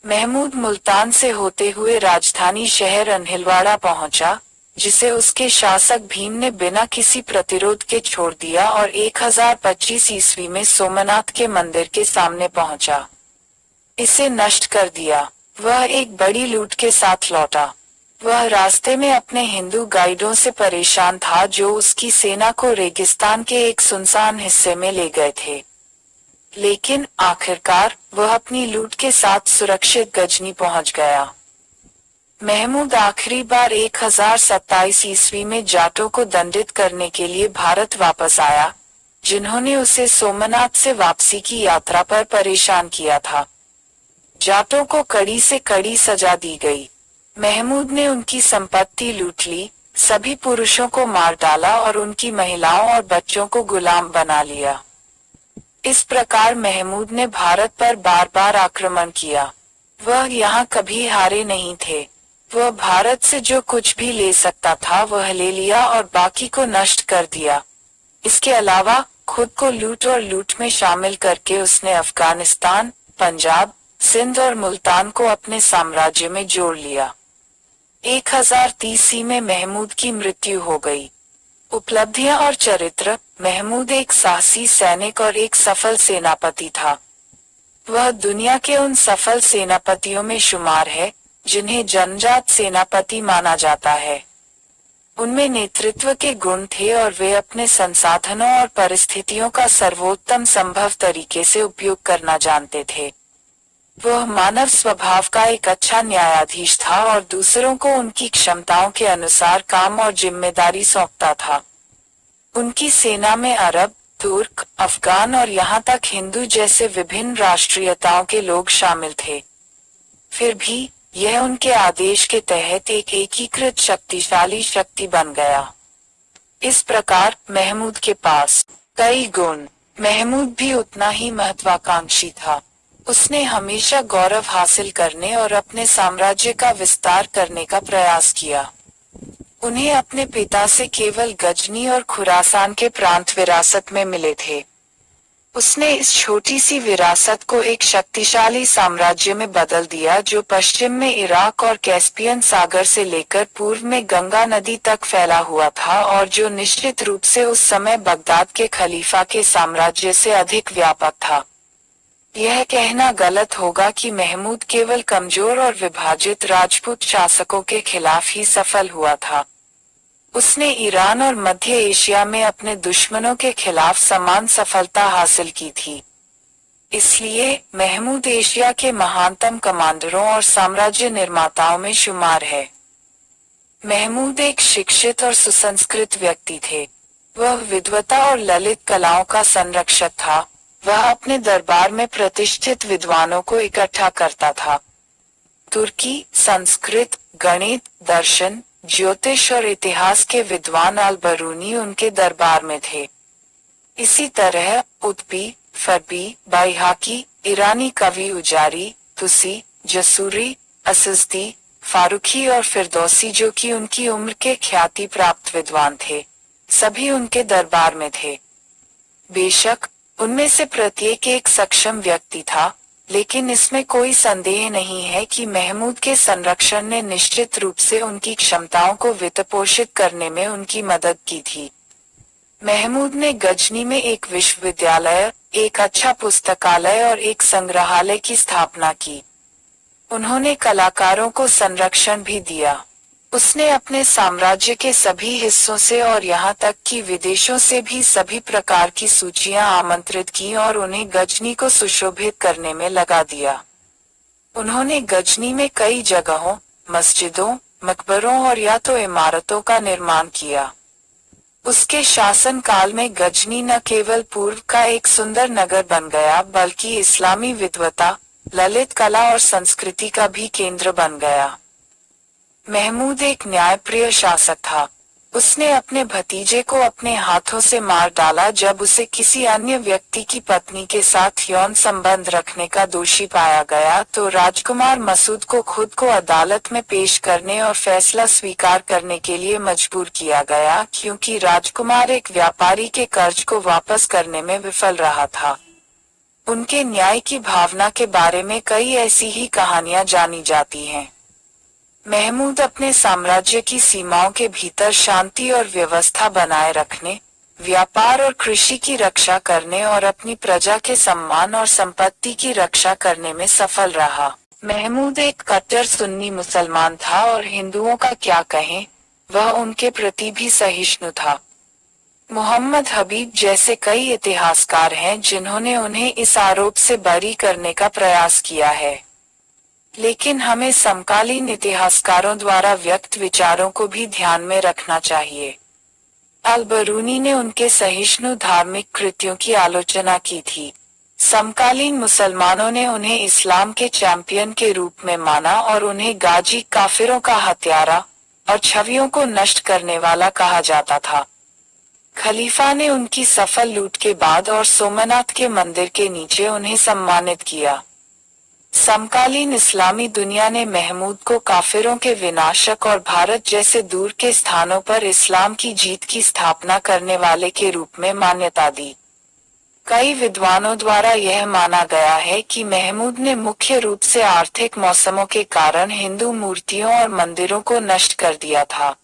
महमूद मुल्तान से होते हुए राजधानी शहर अनहिलवाड़ा पहुंचा, जिसे उसके शासक भीम ने बिना किसी प्रतिरोध के छोड़ दिया और 1025 ईस्वी में सोमनाथ के मंदिर के सामने पहुंचा। इसे नष्ट कर दिया। वह एक बड़ी लूट के साथ लौटा। वह रास्ते में अपने हिंदू गाइडों से परेशान था, जो उसकी सेना को रेगिस्तान के एक सुनसान हिस्से में ले गए थे। लेकिन आखिरकार वह अपनी लूट के साथ सुरक्षित गजनी पहुंच गया। महमूद आखिरी बार 1027 ईस्वी में जाटों को दंडित करने के लिए भारत वापस आया, जिन्होंने उसे सोमनाथ से वापसी की यात्रा पर परेशान किया था। जाटों को कड़ी से कड़ी सजा दी गई। महमूद ने उनकी संपत्ति लूट ली, सभी पुरुषों को मार डाला और उनकी महिलाओं और बच्चों को गुलाम बना लिया। इस प्रकार महमूद ने भारत पर बार बार आक्रमण किया। वह यहाँ कभी हारे नहीं थे। वह भारत से जो कुछ भी ले सकता था वह ले लिया और बाकी को नष्ट कर दिया। इसके अलावा खुद को लूट और लूट में शामिल करके उसने अफगानिस्तान, पंजाब, सिंध और मुल्तान को अपने साम्राज्य में जोड़ लिया। 1030 में महमूद की मृत्यु हो गई। उपलब्धियां और चरित्र। महमूद एक साहसी सैनिक और एक सफल सेनापति था। वह दुनिया के उन सफल सेनापतियों में शुमार है जिन्हें जन्मजात सेनापति माना जाता है। उनमें नेतृत्व के गुण थे और वे अपने संसाधनों और परिस्थितियों का सर्वोत्तम संभव तरीके से उपयोग करना जानते थे। वह मानव स्वभाव का एक अच्छा न्यायाधीश था और दूसरों को उनकी क्षमताओं के अनुसार काम और जिम्मेदारी सौंपता था। उनकी सेना में अरब, तुर्क, अफगान और यहाँ तक हिंदू जैसे विभिन्न राष्ट्रीयताओं के लोग शामिल थे। फिर भी यह उनके आदेश के तहत एक एकीकृत शक्तिशाली शक्ति बन गया। इस प्रकार महमूद के पास कई गुण। महमूद भी उतना ही महत्वाकांक्षी था। उसने हमेशा गौरव हासिल करने और अपने साम्राज्य का विस्तार करने का प्रयास किया। उन्हें अपने पिता से केवल गजनी और खुरासान के प्रांत विरासत में मिले थे। उसने इस छोटी सी विरासत को एक शक्तिशाली साम्राज्य में बदल दिया, जो पश्चिम में इराक और कैस्पियन सागर से लेकर पूर्व में गंगा नदी तक फैला हुआ था और जो निश्चित रूप से उस समय बगदाद के खलीफा के साम्राज्य से अधिक व्यापक था। यह कहना गलत होगा कि महमूद केवल कमजोर और विभाजित राजपूत शासकों के खिलाफ ही सफल हुआ था। उसने ईरान और मध्य एशिया में अपने दुश्मनों के खिलाफ समान सफलता हासिल की थी। इसलिए महमूद एशिया के महानतम कमांडरों और साम्राज्य निर्माताओं में शुमार है। महमूद एक शिक्षित और सुसंस्कृत व्यक्ति थे। वह विद्वता और ललित कलाओं का संरक्षक था। वह अपने दरबार में प्रतिष्ठित विद्वानों को इकट्ठा करता था। तुर्की, संस्कृत, गणित, दर्शन, ज्योतिष और इतिहास के विद्वान अल-बरूनी उनके दरबार में थे। इसी तरह उतपी, फरबी, बाइहाकी, ईरानी कवि उजारी, तुसी, जसूरी, असस्ती, फारूकी और फिरदौसी, जो कि उनकी उम्र के ख्याति प्राप्त विद्वान थे, सभी उनके दरबार में थे। बेशक उनमें से प्रत्येक एक सक्षम व्यक्ति था, लेकिन इसमें कोई संदेह नहीं है कि महमूद के संरक्षण ने निश्चित रूप से उनकी क्षमताओं को वित्तपोषित करने में उनकी मदद की थी। महमूद ने गजनी में एक विश्वविद्यालय, एक अच्छा पुस्तकालय और एक संग्रहालय की स्थापना की। उन्होंने कलाकारों को संरक्षण भी दिया। उसने अपने साम्राज्य के सभी हिस्सों से और यहाँ तक कि विदेशों से भी सभी प्रकार की सूचियां आमंत्रित की और उन्हें गजनी को सुशोभित करने में लगा दिया। उन्होंने गजनी में कई जगहों, मस्जिदों, मकबरों और या तो इमारतों का निर्माण किया। उसके शासन काल में गजनी न केवल पूर्व का एक सुंदर नगर बन गया, बल्कि इस्लामी विद्वता, ललित कला और संस्कृति का भी केंद्र बन गया। महमूद एक न्यायप्रिय शासक था। उसने अपने भतीजे को अपने हाथों से मार डाला जब उसे किसी अन्य व्यक्ति की पत्नी के साथ यौन संबंध रखने का दोषी पाया गया, तो राजकुमार मसूद को खुद को अदालत में पेश करने और फैसला स्वीकार करने के लिए मजबूर किया गया, क्योंकि राजकुमार एक व्यापारी के कर्ज को वापस करने में विफल रहा था। उनके न्याय की भावना के बारे में कई ऐसी ही कहानियां जानी जाती हैं। महमूद अपने साम्राज्य की सीमाओं के भीतर शांति और व्यवस्था बनाए रखने, व्यापार और कृषि की रक्षा करने और अपनी प्रजा के सम्मान और संपत्ति की रक्षा करने में सफल रहा। महमूद एक कट्टर सुन्नी मुसलमान था और हिंदुओं का क्या कहें, वह उनके प्रति भी सहिष्णु था। मोहम्मद हबीब जैसे कई इतिहासकार हैं जिन्होंने उन्हें इस आरोप से बरी करने का प्रयास किया है, लेकिन हमें समकालीन इतिहासकारों द्वारा व्यक्त विचारों को भी ध्यान में रखना चाहिए। अल-बरूनी ने उनके सहिष्णु धार्मिक कृत्यों की आलोचना की थी। समकालीन मुसलमानों ने उन्हें इस्लाम के चैंपियन के रूप में माना और उन्हें गाजी, काफिरों का हत्यारा और छवियों को नष्ट करने वाला कहा जाता था। खलीफा ने उनकी सफल लूट के बाद और सोमनाथ के मंदिर के नीचे उन्हें सम्मानित किया। समकालीन इस्लामी दुनिया ने महमूद को काफिरों के विनाशक और भारत जैसे दूर के स्थानों पर इस्लाम की जीत की स्थापना करने वाले के रूप में मान्यता दी। कई विद्वानों द्वारा यह माना गया है कि महमूद ने मुख्य रूप से आर्थिक मौसमों के कारण हिंदू मूर्तियों और मंदिरों को नष्ट कर दिया था।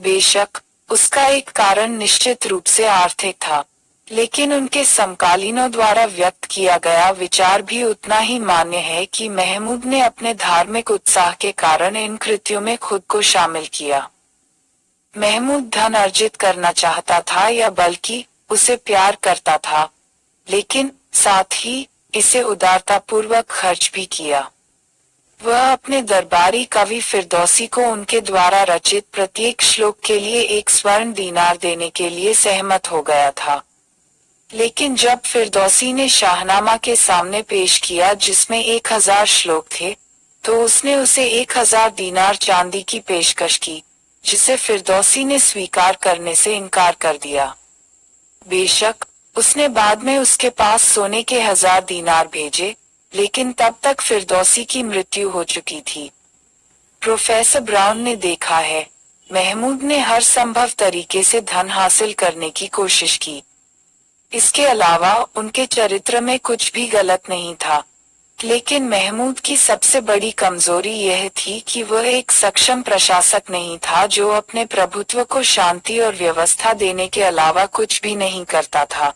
बेशक उसका एक कारण निश्चित रूप से आर्थिक था, लेकिन उनके समकालीनों द्वारा व्यक्त किया गया विचार भी उतना ही मान्य है कि महमूद ने अपने धार्मिक उत्साह के कारण इन कृत्यों में खुद को शामिल किया। महमूद धन अर्जित करना चाहता था या बल्कि उसे प्यार करता था, लेकिन साथ ही इसे उदारतापूर्वक खर्च भी किया। वह अपने दरबारी कवि फिरदौसी को उनके द्वारा रचित प्रत्येक श्लोक के लिए एक स्वर्ण दीनार देने के लिए सहमत हो गया था। लेकिन जब फिरदौसी ने शाहनामा के सामने पेश किया जिसमें 1000 श्लोक थे, तो उसने उसे 1000 दीनार चांदी की पेशकश की, जिसे फिरदौसी ने स्वीकार करने से इनकार कर दिया। बेशक उसने बाद में उसके पास सोने के 1000 दीनार भेजे, लेकिन तब तक फिरदौसी की मृत्यु हो चुकी थी। प्रोफेसर ब्राउन ने देखा है, महमूद ने हर संभव तरीके से धन हासिल करने की कोशिश की। इसके अलावा उनके चरित्र में कुछ भी गलत नहीं था, लेकिन महमूद की सबसे बड़ी कमजोरी यह थी कि वह एक सक्षम प्रशासक नहीं था जो अपने प्रभुत्व को शांति और व्यवस्था देने के अलावा कुछ भी नहीं करता था।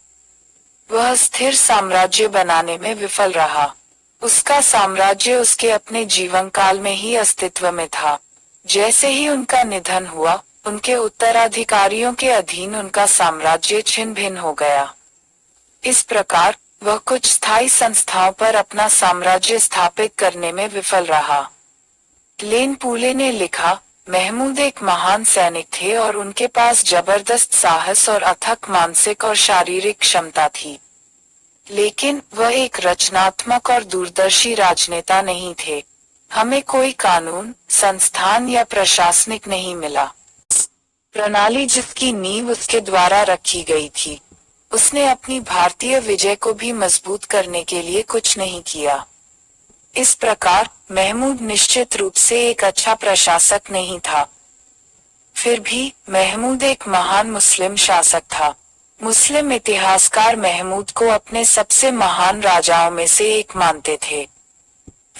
वह स्थिर साम्राज्य बनाने में विफल रहा। उसका साम्राज्य उसके अपने जीवन काल में ही अस्तित्व में था। जैसे ही उनका निधन हुआ, उनके उत्तराधिकारियों के अधीन उनका साम्राज्य छिन्न भिन्न हो गया। इस प्रकार वह कुछ स्थायी संस्थाओं पर अपना साम्राज्य स्थापित करने में विफल रहा। लेन पूले ने लिखा, महमूद एक महान सैनिक थे और उनके पास जबरदस्त साहस और अथक मानसिक और शारीरिक क्षमता थी। लेकिन वह एक रचनात्मक और दूरदर्शी राजनेता नहीं थे। हमें कोई कानून, संस्थान या प्रशासनिक नहीं मिला। प्रणाली जिसकी नींव उसके द्वारा रखी गई थी, उसने अपनी भारतीय विजय को भी मजबूत करने के लिए कुछ नहीं किया। इस प्रकार महमूद निश्चित रूप से एक अच्छा प्रशासक नहीं था। फिर भी महमूद एक महान मुस्लिम शासक था। मुस्लिम इतिहासकार महमूद को अपने सबसे महान राजाओं में से एक मानते थे।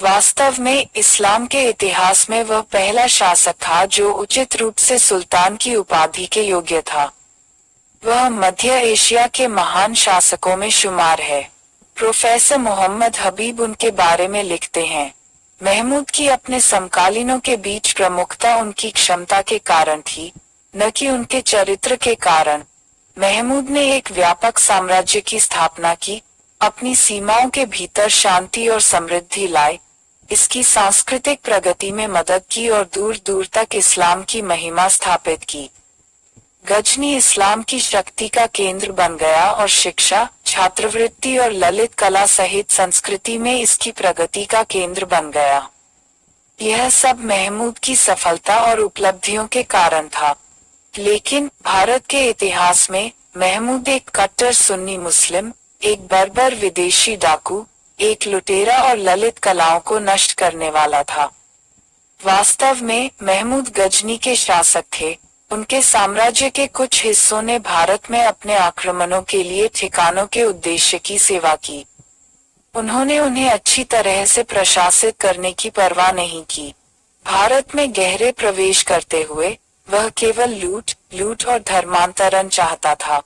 वास्तव में इस्लाम के इतिहास में वह पहला शासक था जो उचित रूप से सुल्तान की उपाधि के योग्य था। वह मध्य एशिया के महान शासकों में शुमार है। प्रोफेसर मोहम्मद हबीब उनके बारे में लिखते हैं, महमूद की अपने समकालीनों के बीच प्रमुखता उनकी क्षमता के कारण थी, न कि उनके चरित्र के कारण। महमूद ने एक व्यापक साम्राज्य की स्थापना की, अपनी सीमाओं के भीतर शांति और समृद्धि लाए, इसकी सांस्कृतिक प्रगति में मदद की और दूर दूर तक इस्लाम की महिमा स्थापित की। गजनी इस्लाम की शक्ति का केंद्र बन गया और शिक्षा, छात्रवृत्ति और ललित कला सहित संस्कृति में इसकी प्रगति का केंद्र बन गया। यह सब महमूद की सफलता और उपलब्धियों के कारण था। लेकिन भारत के इतिहास में महमूद एक कट्टर सुन्नी मुस्लिम, एक बर्बर विदेशी डाकू, एक लुटेरा और ललित कलाओं को नष्ट करने वाला था। वास्तव में महमूद गजनी के शासक थे। उनके साम्राज्य के कुछ हिस्सों ने भारत में अपने आक्रमणों के लिए ठिकानों के उद्देश्य की सेवा की। उन्होंने उन्हें अच्छी तरह से प्रशासित करने की परवाह नहीं की। भारत में गहरे प्रवेश करते हुए वह केवल लूट और धर्मांतरण चाहता था।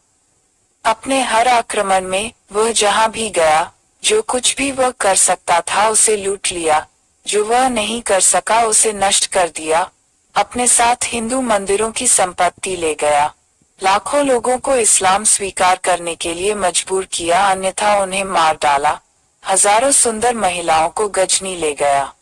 अपने हर आक्रमण में वह जहां भी गया, जो कुछ भी वह कर सकता था उसे लूट लिया, जो वह नहीं कर सका उसे नष्ट कर दिया। अपने साथ हिंदू मंदिरों की संपत्ति ले गया। लाखों लोगों को इस्लाम स्वीकार करने के लिए मजबूर किया, अन्यथा उन्हें मार डाला। हजारों सुंदर महिलाओं को गजनी ले गया।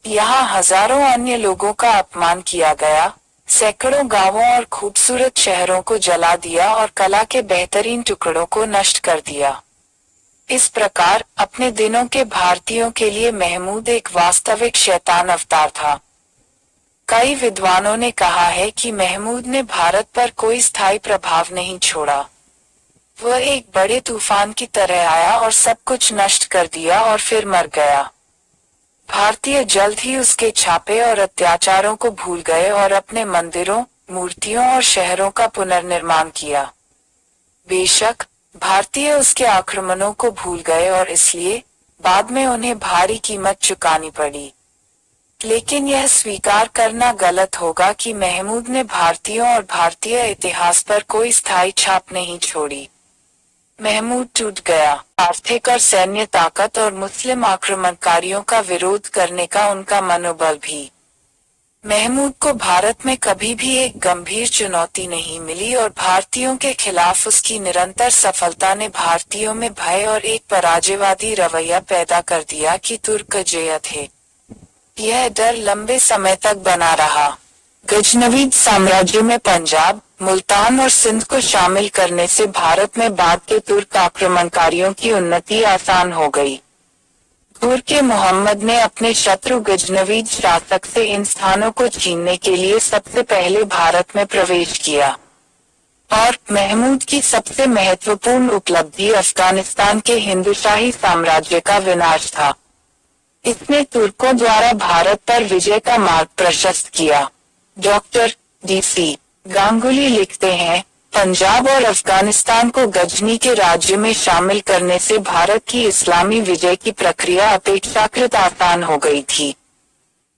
यहाँ हजारों अन्य लोगों का अपमान किया गया। सैकड़ों गांवों और खूबसूरत शहरों को जला दिया और कला के बेहतरीन टुकड़ों को नष्ट कर दिया। इस प्रकार अपने दिनों के भारतीयों के लिए महमूद एक वास्तविक शैतान अवतार था। कई विद्वानों ने कहा है कि महमूद ने भारत पर कोई स्थायी प्रभाव नहीं छोड़ा। वह एक बड़े तूफान की तरह आया और सब कुछ नष्ट कर दिया और फिर मर गया। भारतीय जल्द ही उसके छापे और अत्याचारों को भूल गए और अपने मंदिरों, मूर्तियों और शहरों का पुनर्निर्माण किया। बेशक भारतीय उसके आक्रमणों को भूल गए और इसलिए बाद में उन्हें भारी कीमत चुकानी पड़ी। लेकिन यह स्वीकार करना गलत होगा कि महमूद ने भारतीयों और भारतीय इतिहास पर कोई स्थायी छाप नहीं छोड़ी। महमूद टूट गया। आर्थिक और सैन्य ताकत और मुस्लिम आक्रमणकारियों का विरोध करने का उनका मनोबल भी। महमूद को भारत में कभी भी एक गंभीर चुनौती नहीं मिली और भारतीयों के खिलाफ उसकी निरंतर सफलता ने भारतीयों में भय और एक पराजयवादी रवैया पैदा कर दिया कि तुर्क अजेय थे। यह डर लंबे समय तक बना रहा। गजनवीद साम्राज्य में पंजाब, मुल्तान और सिंध को शामिल करने से भारत में बाद के तुर्क आक्रमणकारियों की उन्नति आसान हो गई। घुर के मोहम्मद ने अपने शत्रु गजनवीद शासक से इन स्थानों को छीनने के लिए सबसे पहले भारत में प्रवेश किया। और महमूद की सबसे महत्वपूर्ण उपलब्धि अफगानिस्तान के हिंदुशाही साम्राज्य का विनाश था। इसने तुर्कों द्वारा भारत पर विजय का मार्ग प्रशस्त किया। Doctor D.C. गांगुली लिखते हैं, पंजाब और अफगानिस्तान को गजनी के राज्य में शामिल करने से भारत की इस्लामी विजय की प्रक्रिया अपेक्षाकृत आसान हो गई थी।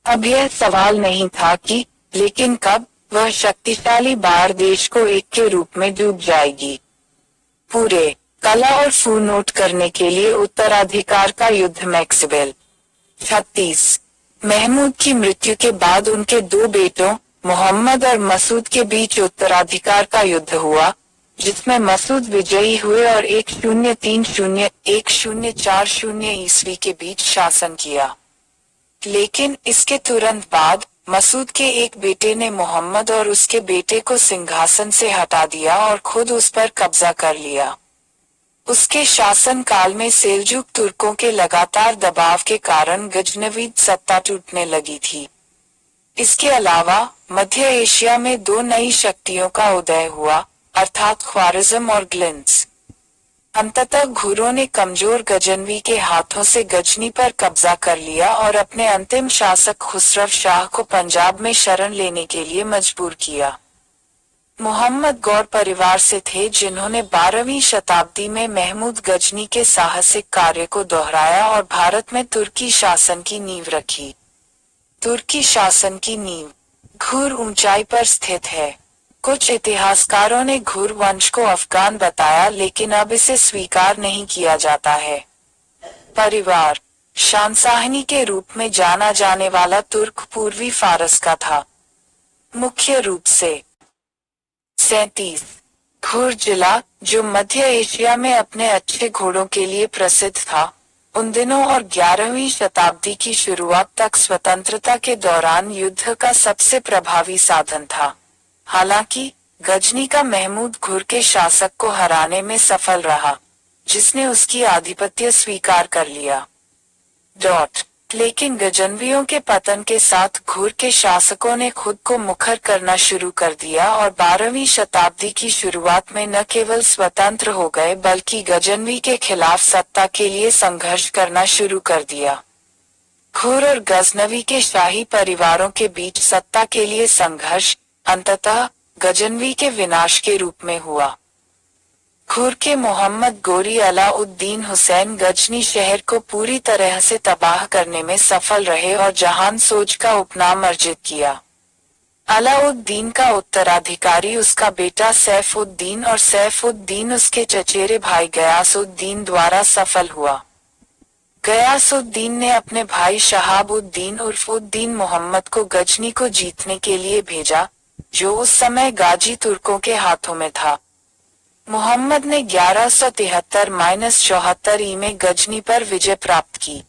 अब यह सवाल नहीं था कि लेकिन कब वह शक्तिशाली बाढ़ देश को एक के रूप में डूब जाएगी। पूरे कला और फू नोट करने के लिए उत्तराधिकार का युद्ध मैक्सवेल 36। महमूद की मृत्यु के बाद उनके दो बेटों मोहम्मद और मसूद के बीच उत्तराधिकार का युद्ध हुआ, जिसमें मसूद विजयी हुए और 1030-1040 ईस्वी के बीच शासन किया। लेकिन इसके तुरंत बाद मसूद के एक बेटे ने मोहम्मद और उसके बेटे को सिंहासन से हटा दिया और खुद उस पर कब्जा कर लिया। उसके शासन काल में सेल्जुक तुर्कों के लगातार दबाव के कारण गजनवीद सत्ता टूटने लगी थी। इसके अलावा मध्य एशिया में दो नई शक्तियों का उदय हुआ, अर्थात ख्वारिज़्म और ग्लिन्स। अंततः घुरों ने कमजोर गजनवी के हाथों से गजनी पर कब्जा कर लिया और अपने अंतिम शासक खुसरव शाह को पंजाब में शरण लेने के लिए मजबूर किया। मोहम्मद गौर परिवार से थे, जिन्होंने 12वीं शताब्दी में महमूद गजनी के साहसिक कार्य को दोहराया और भारत में तुर्की शासन की नींव रखी। तुर्की शासन की नींव घुर ऊंचाई पर स्थित है। कुछ इतिहासकारों ने घुर वंश को अफगान बताया, लेकिन अब इसे स्वीकार नहीं किया जाता है। परिवार शानसाहनी के रूप में जाना जाने वाला तुर्क पूर्वी फारस का था। मुख्य रूप से 37 घुर जिला, जो मध्य एशिया में अपने अच्छे घोड़ों के लिए प्रसिद्ध था, उन दिनों और 11वीं शताब्दी की शुरुआत तक स्वतंत्रता के दौरान युद्ध का सबसे प्रभावी साधन था। हालांकि गजनी का महमूद घुर के शासक को हराने में सफल रहा, जिसने उसकी आधिपत्य स्वीकार कर लिया। लेकिन गजनवियों के पतन के साथ घुर के शासकों ने खुद को मुखर करना शुरू कर दिया और 12वीं शताब्दी की शुरुआत में न केवल स्वतंत्र हो गए, बल्कि गजनवी के खिलाफ सत्ता के लिए संघर्ष करना शुरू कर दिया। घुर और गजनवी के शाही परिवारों के बीच सत्ता के लिए संघर्ष अंततः गजनवी के विनाश के रूप में हुआ। घुर के मोहम्मद गोरी अलाउद्दीन हुसैन गजनी शहर को पूरी तरह से तबाह करने में सफल रहे और जहान सोज का उपनाम अर्जित किया। अलाउद्दीन का उत्तराधिकारी उसका बेटा सैफुद्दीन और सैफुद्दीन उसके चचेरे भाई गयासुद्दीन द्वारा सफल हुआ। गयासुद्दीन ने अपने भाई शहाबुद्दीन उर्फ उद्दीन मोहम्मद को गजनी को जीतने के लिए भेजा, जो उस समय गाजी तुर्कों के हाथों में था। मोहम्मद ने 1173-74 ई में गजनी पर विजय प्राप्त की।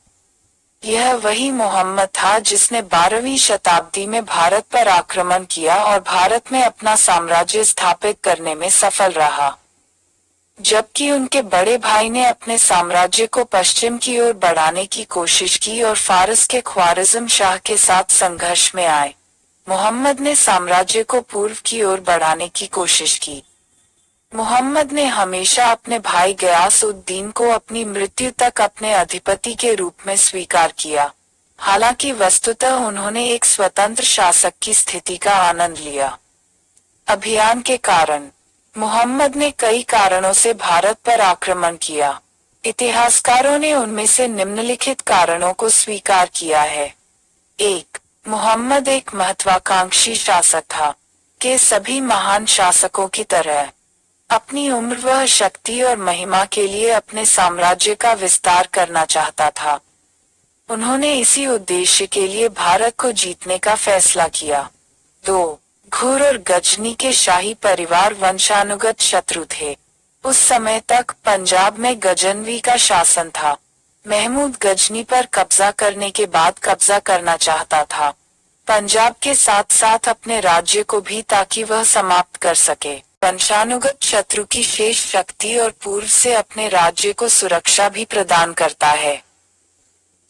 यह वही मोहम्मद था जिसने 12वीं शताब्दी में भारत पर आक्रमण किया और भारत में अपना साम्राज्य स्थापित करने में सफल रहा, जबकि उनके बड़े भाई ने अपने साम्राज्य को पश्चिम की ओर बढ़ाने की कोशिश की और फारस के ख्वारिज़्म शाह के साथ संघर्ष में आए। मोहम्मद ने साम्राज्य को पूर्व की ओर बढ़ाने की कोशिश की। मोहम्मद ने हमेशा अपने भाई गयासुद्दीन को अपनी मृत्यु तक अपने अधिपति के रूप में स्वीकार किया, हालांकि वस्तुतः उन्होंने एक स्वतंत्र शासक की स्थिति का आनंद लिया। अभियान के कारण मोहम्मद ने कई कारणों से भारत पर आक्रमण किया। इतिहासकारों ने उनमें से निम्नलिखित कारणों को स्वीकार किया है। 1. मोहम्मद एक महत्वाकांक्षी शासक था। के सभी महान शासकों की तरह अपनी उम्र व शक्ति और महिमा के लिए अपने साम्राज्य का विस्तार करना चाहता था। उन्होंने इसी उद्देश्य के लिए भारत को जीतने का फैसला किया। 2. घुर और गजनी के शाही परिवार वंशानुगत शत्रु थे। उस समय तक पंजाब में गजनवी का शासन था। महमूद गजनी पर कब्जा करने के बाद कब्जा करना चाहता था पंजाब के साथ साथ अपने राज्य को भी, ताकि वह समाप्त कर सके। वंशानुगत शत्रु की शेष शक्ति और पूर्व से अपने राज्य को सुरक्षा भी प्रदान करता है।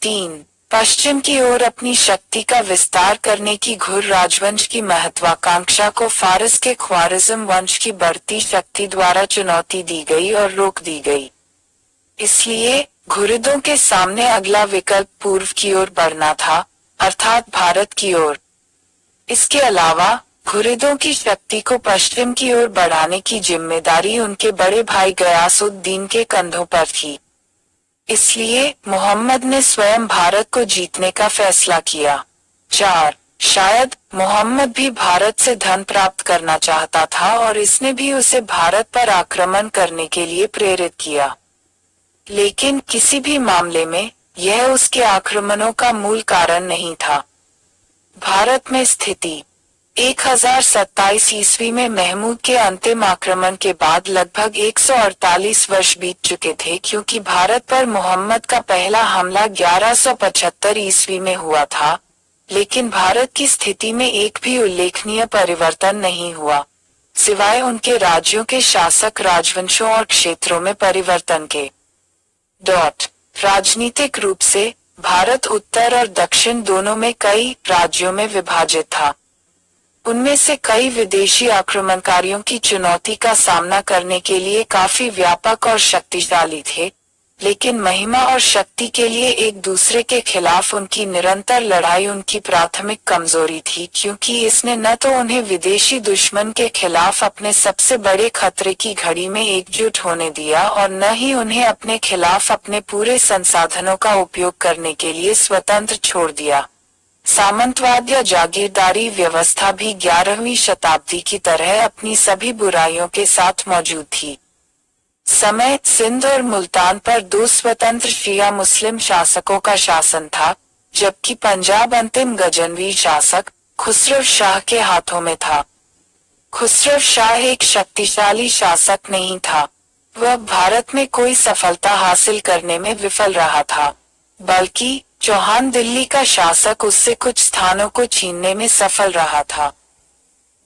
3. पश्चिम की ओर अपनी शक्ति का विस्तार करने की घुर राजवंश की महत्वाकांक्षा को फारस के ख्वारिज़्म वंश की बढ़ती शक्ति द्वारा चुनौती दी गई और रोक दी गई। इसलिए घुरिदों के सामने अगला विकल्प पूर्व की ओर बढ़ना था, अर्थात भारत की ओर। इसके अलावा घुरिदों की शक्ति को पश्चिम की ओर बढ़ाने की जिम्मेदारी उनके बड़े भाई गयासुद्दीन के कंधों पर थी। इसलिए मोहम्मद ने स्वयं भारत को जीतने का फैसला किया। 4. शायद मोहम्मद भी भारत से धन प्राप्त करना चाहता था और इसने भी उसे भारत पर आक्रमण करने के लिए प्रेरित किया, लेकिन किसी भी मामले में यह उसके आक्रमणों का मूल कारण नहीं था। भारत में स्थिति 1027 ईस्वी में महमूद के अंतिम आक्रमण के बाद लगभग 148 वर्ष बीत चुके थे, क्योंकि भारत पर मोहम्मद का पहला हमला 1175 ईस्वी में हुआ था। लेकिन भारत की स्थिति में एक भी उल्लेखनीय परिवर्तन नहीं हुआ, सिवाय उनके राज्यों के शासक राजवंशों और क्षेत्रों में परिवर्तन के। राजनीतिक रूप से भारत उत्तर और दक्षिण दोनों में कई राज्यों में विभाजित था। उनमें से कई विदेशी आक्रमणकारियों की चुनौती का सामना करने के लिए काफी व्यापक और शक्तिशाली थे, लेकिन महिमा और शक्ति के लिए एक दूसरे के खिलाफ उनकी निरंतर लड़ाई उनकी प्राथमिक कमजोरी थी, क्योंकि इसने न तो उन्हें विदेशी दुश्मन के खिलाफ अपने सबसे बड़े खतरे की घड़ी में एकजुट होने दिया और न ही उन्हें अपने खिलाफ अपने पूरे संसाधनों का उपयोग करने के लिए स्वतंत्र छोड़ दिया। सामंतवाद या जागीरदारी व्यवस्था भी 11वीं शताब्दी की तरह अपनी सभी बुराइयों के साथ मौजूद थी। समय सिंध और मुल्तान पर 2 स्वतंत्र शिया मुस्लिम शासकों का शासन था, जबकि पंजाब अंतिम गजनवी शासक खुसरो शाह के हाथों में था। खुसरो शाह एक शक्तिशाली शासक नहीं था, वह भारत में कोई सफलता हासिल करने में विफल रहा था, बल्कि चौहान दिल्ली का शासक उससे कुछ स्थानों को छीनने में सफल रहा था।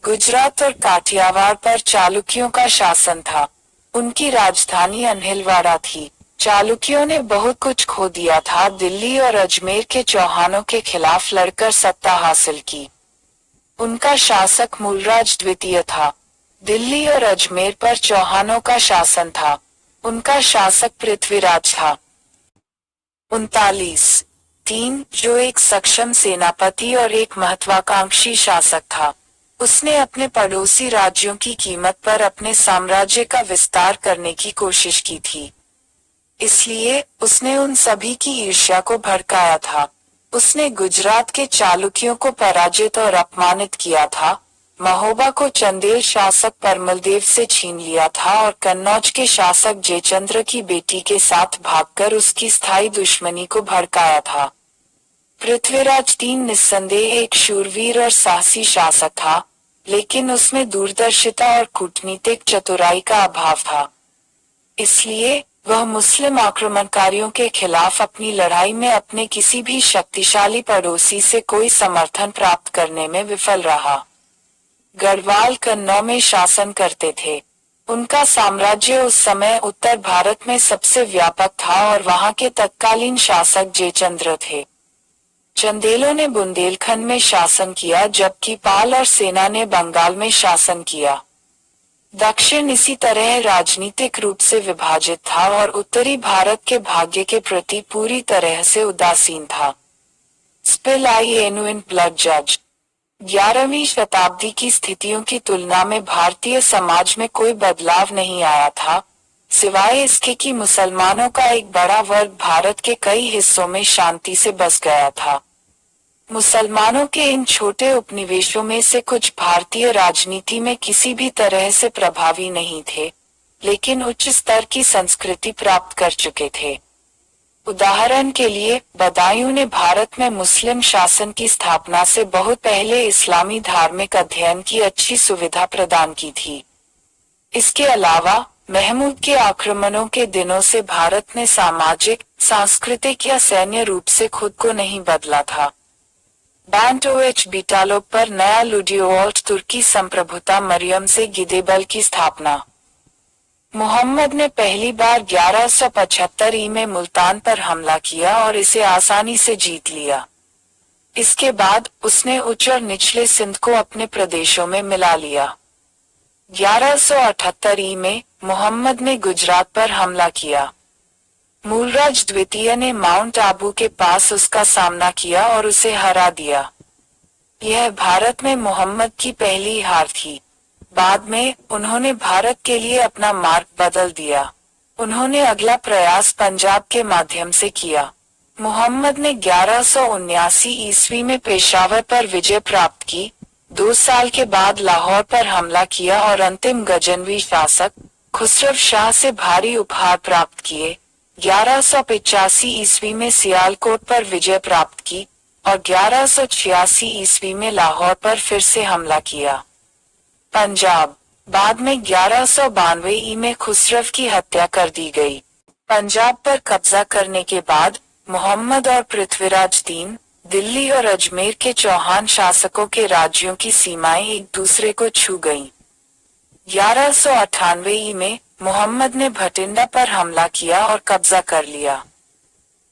गुजरात और काठियावाड़ पर चालुक्यों का शासन था, उनकी राजधानी अनहिलवाड़ा थी। चालुक्यों ने बहुत कुछ खो दिया था, दिल्ली और अजमेर के चौहानों के खिलाफ लड़कर सत्ता हासिल की। उनका शासक मूलराज द्वितीय था। दिल्ली और अजमेर पर चौहानों का शासन था, उनका शासक पृथ्वीराज था। 39 जो एक सक्षम सेनापति और एक महत्वाकांक्षी शासक था। उसने अपने पड़ोसी राज्यों की कीमत पर अपने साम्राज्य का विस्तार करने की कोशिश की थी, इसलिए उसने उन सभी की ईर्ष्या को भड़काया था। उसने गुजरात के चालुक्यों को पराजित और अपमानित किया था, महोबा को चंदेल शासक परमलदेव से छीन लिया था और कन्नौज के शासक जयचंद्र की बेटी के साथ भागकर उसकी स्थायी दुश्मनी को भड़काया था। पृथ्वीराज III निस्संदेह एक शूरवीर और साहसी शासक था, लेकिन उसमें दूरदर्शिता और कूटनीतिक चतुराई का अभाव था। इसलिए वह मुस्लिम आक्रमणकारियों के खिलाफ अपनी लड़ाई में अपने किसी भी शक्तिशाली पड़ोसी से कोई समर्थन प्राप्त करने में विफल रहा। गढ़वाल कन्नौज में शासन करते थे। उनका साम्राज्य उस समय उत्तर भारत में सबसे व्यापक था और वहां के तत्कालीन शासक जयचंद्र थे। चंदेलों ने बुंदेलखंड में शासन किया, जबकि पाल और सेना ने बंगाल में शासन किया। दक्षिण इसी तरह राजनीतिक रूप से विभाजित था और उत्तरी भारत के भाग्य के प्रति पूरी तरह से उदासीन था। स्पिल आई एनु इन ब्लड जज। 11वीं शताब्दी की स्थितियों की तुलना में भारतीय समाज में कोई बदलाव नहीं आया था, सिवाय इसके कि मुसलमानों का एक बड़ा वर्ग भारत के कई हिस्सों में शांति से बस गया था। मुसलमानों के इन छोटे उपनिवेशों में से कुछ भारतीय राजनीति में किसी भी तरह से प्रभावी नहीं थे, लेकिन उच्च स्तर की संस्कृति प्राप्त कर चुके थे। उदाहरण के लिए, बदायूं ने भारत में मुस्लिम शासन की स्थापना से बहुत पहले इस्लामी धार्मिक अध्ययन की अच्छी सुविधा प्रदान की थी। इसके अलावा महमूद के आक्रमणों के दिनों से भारत ने सामाजिक, सांस्कृतिक या सैन्य रूप से खुद को नहीं बदला था। बैंटोएच बीटालोक पर नया लुडियोवॉल्ट तुर्की संप्रभुता मरियम से गिदेबल की स्थापना। मुहम्मद ने पहली बार 1175 ई में मुल्तान पर हमला किया और इसे आसानी से जीत लिया। इसके बाद उसने उच्च और निचले सिंध को अपने प्रदेशों में मिला लिया। 1178 ई में मुहम्मद ने गुजरात पर हमला किया। मूलराज द्वितीय ने माउंट आबू के पास उसका सामना किया और उसे हरा दिया। यह भारत में मुहम्मद की पहली हार थी। बाद में उन्होंने भारत के लिए अपना मार्ग बदल दिया। उन्होंने अगला प्रयास पंजाब के माध्यम से किया। मुहम्मद ने 1179 ईस्वी में पेशावर पर विजय प्राप्त की, 2 साल के बाद लाहौर पर हमला किया और अंतिम गजनवी शासक खुसरो शाह से भारी उपहार प्राप्त किए। 1185 ईस्वी में सियालकोट पर विजय प्राप्त की और 1186 ईस्वी में लाहौर पर फिर से हमला किया। पंजाब। बाद में 1192 ई में खुसरो की हत्या कर दी गई। पंजाब पर कब्जा करने के बाद मुहम्मद और पृथ्वीराज III दिल्ली और अजमेर के चौहान शासकों के राज्यों की सीमाएं एक दूसरे को छू गईं। 1198 में मोहम्मद ने भटिंडा पर हमला किया और कब्जा कर लिया।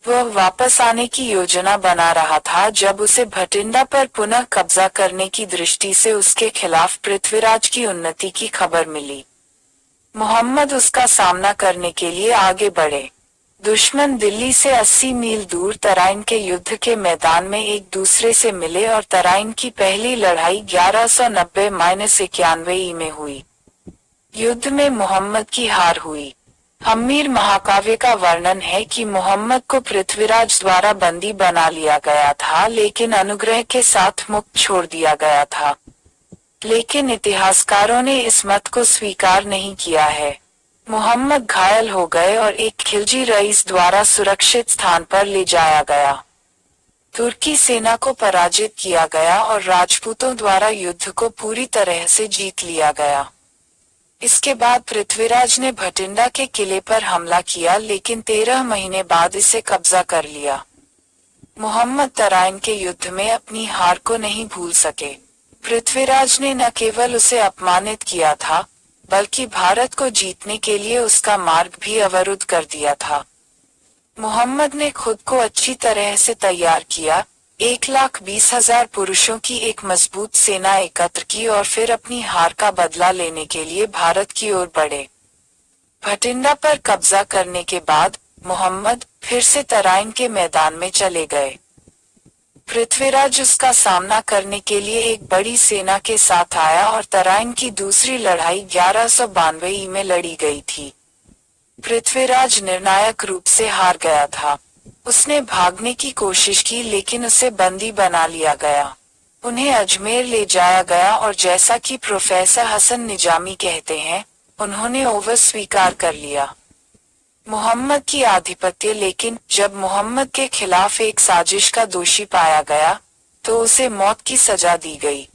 वह वापस आने की योजना बना रहा था जब उसे भटिंडा पर पुनः कब्जा करने की दृष्टि से उसके खिलाफ पृथ्वीराज की उन्नति की खबर मिली। मोहम्मद उसका सामना करने के लिए आगे बढ़े। दुश्मन दिल्ली से 80 मील दूर तराइन के युद्ध के मैदान में एक दूसरे से मिले और तराइन की पहली लड़ाई 1190-91 में हुई। युद्ध में मोहम्मद की हार हुई। हम्मीर महाकाव्य का वर्णन है कि मोहम्मद को पृथ्वीराज द्वारा बंदी बना लिया गया था, लेकिन अनुग्रह के साथ मुक्त छोड़ दिया गया था। लेकिन इतिहासकारों ने इस मत को स्वीकार नहीं किया है। मोहम्मद घायल हो गए और एक खिलजी रईस द्वारा सुरक्षित स्थान पर ले जाया गया। तुर्की सेना को पराजित किया गया और राजपूतों द्वारा युद्ध को पूरी तरह से जीत लिया गया। इसके बाद पृथ्वीराज ने भटिंडा के किले पर हमला किया, लेकिन 13 महीने बाद इसे कब्जा कर लिया। मोहम्मद तराइन के युद्ध में अपनी हार को नहीं भूल सके। पृथ्वीराज ने न केवल उसे अपमानित किया था, बल्कि भारत को जीतने के लिए उसका मार्ग भी अवरुद्ध कर दिया था। मोहम्मद ने खुद को अच्छी तरह से तैयार किया, 1,20,000 पुरुषों की एक मजबूत सेना एकत्र की और फिर अपनी हार का बदला लेने के लिए भारत की ओर बढ़े। भटिंडा पर कब्जा करने के बाद मोहम्मद फिर से तराइन के मैदान में चले गए। पृथ्वीराज उसका सामना करने के लिए एक बड़ी सेना के साथ आया और तराइन की दूसरी लड़ाई 1192 में लड़ी गई थी। पृथ्वीराज निर्णायक रूप से हार गया था। उसने भागने की कोशिश की, लेकिन उसे बंदी बना लिया गया। उन्हें अजमेर ले जाया गया और जैसा कि प्रोफेसर हसन निजामी कहते हैं, उन्होंने ओवर स्वीकार कर लिया मोहम्मद की आधिपत्य। लेकिन जब मोहम्मद के खिलाफ एक साजिश का दोषी पाया गया, तो उसे मौत की सजा दी गई।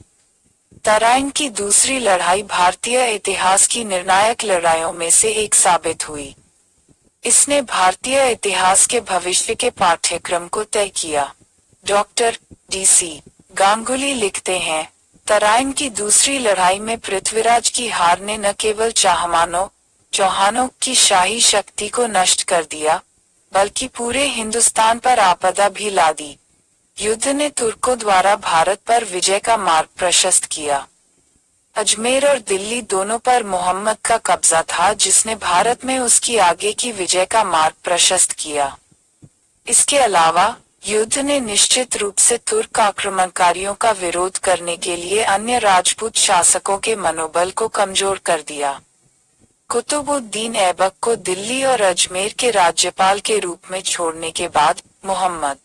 तराइन की दूसरी लड़ाई भारतीय इतिहास की निर्णायक लड़ाइयों में से एक साबित हुई। इसने भारतीय इतिहास के भविष्य के पाठ्यक्रम को तय किया। Doctor D.C. गांगुली लिखते हैं, तराइन की दूसरी लड़ाई में पृथ्वीराज की हार ने न केवल चौहानों की शाही शक्ति को नष्ट कर दिया, बल्कि पूरे हिंदुस्तान पर आपदा भी ला दी। युद्ध ने तुर्कों द्वारा भारत पर विजय का मार्ग प्रशस्त किया। अजमेर और दिल्ली दोनों पर मोहम्मद का कब्जा था, जिसने भारत में उसकी आगे की विजय का मार्ग प्रशस्त किया। इसके अलावा युद्ध ने निश्चित रूप से तुर्क आक्रमणकारियों का विरोध करने के लिए अन्य राजपूत शासकों के मनोबल को कमजोर कर दिया। कुतुबुद्दीन ऐबक को दिल्ली और अजमेर के राज्यपाल के रूप में छोड़ने के बाद मोहम्मद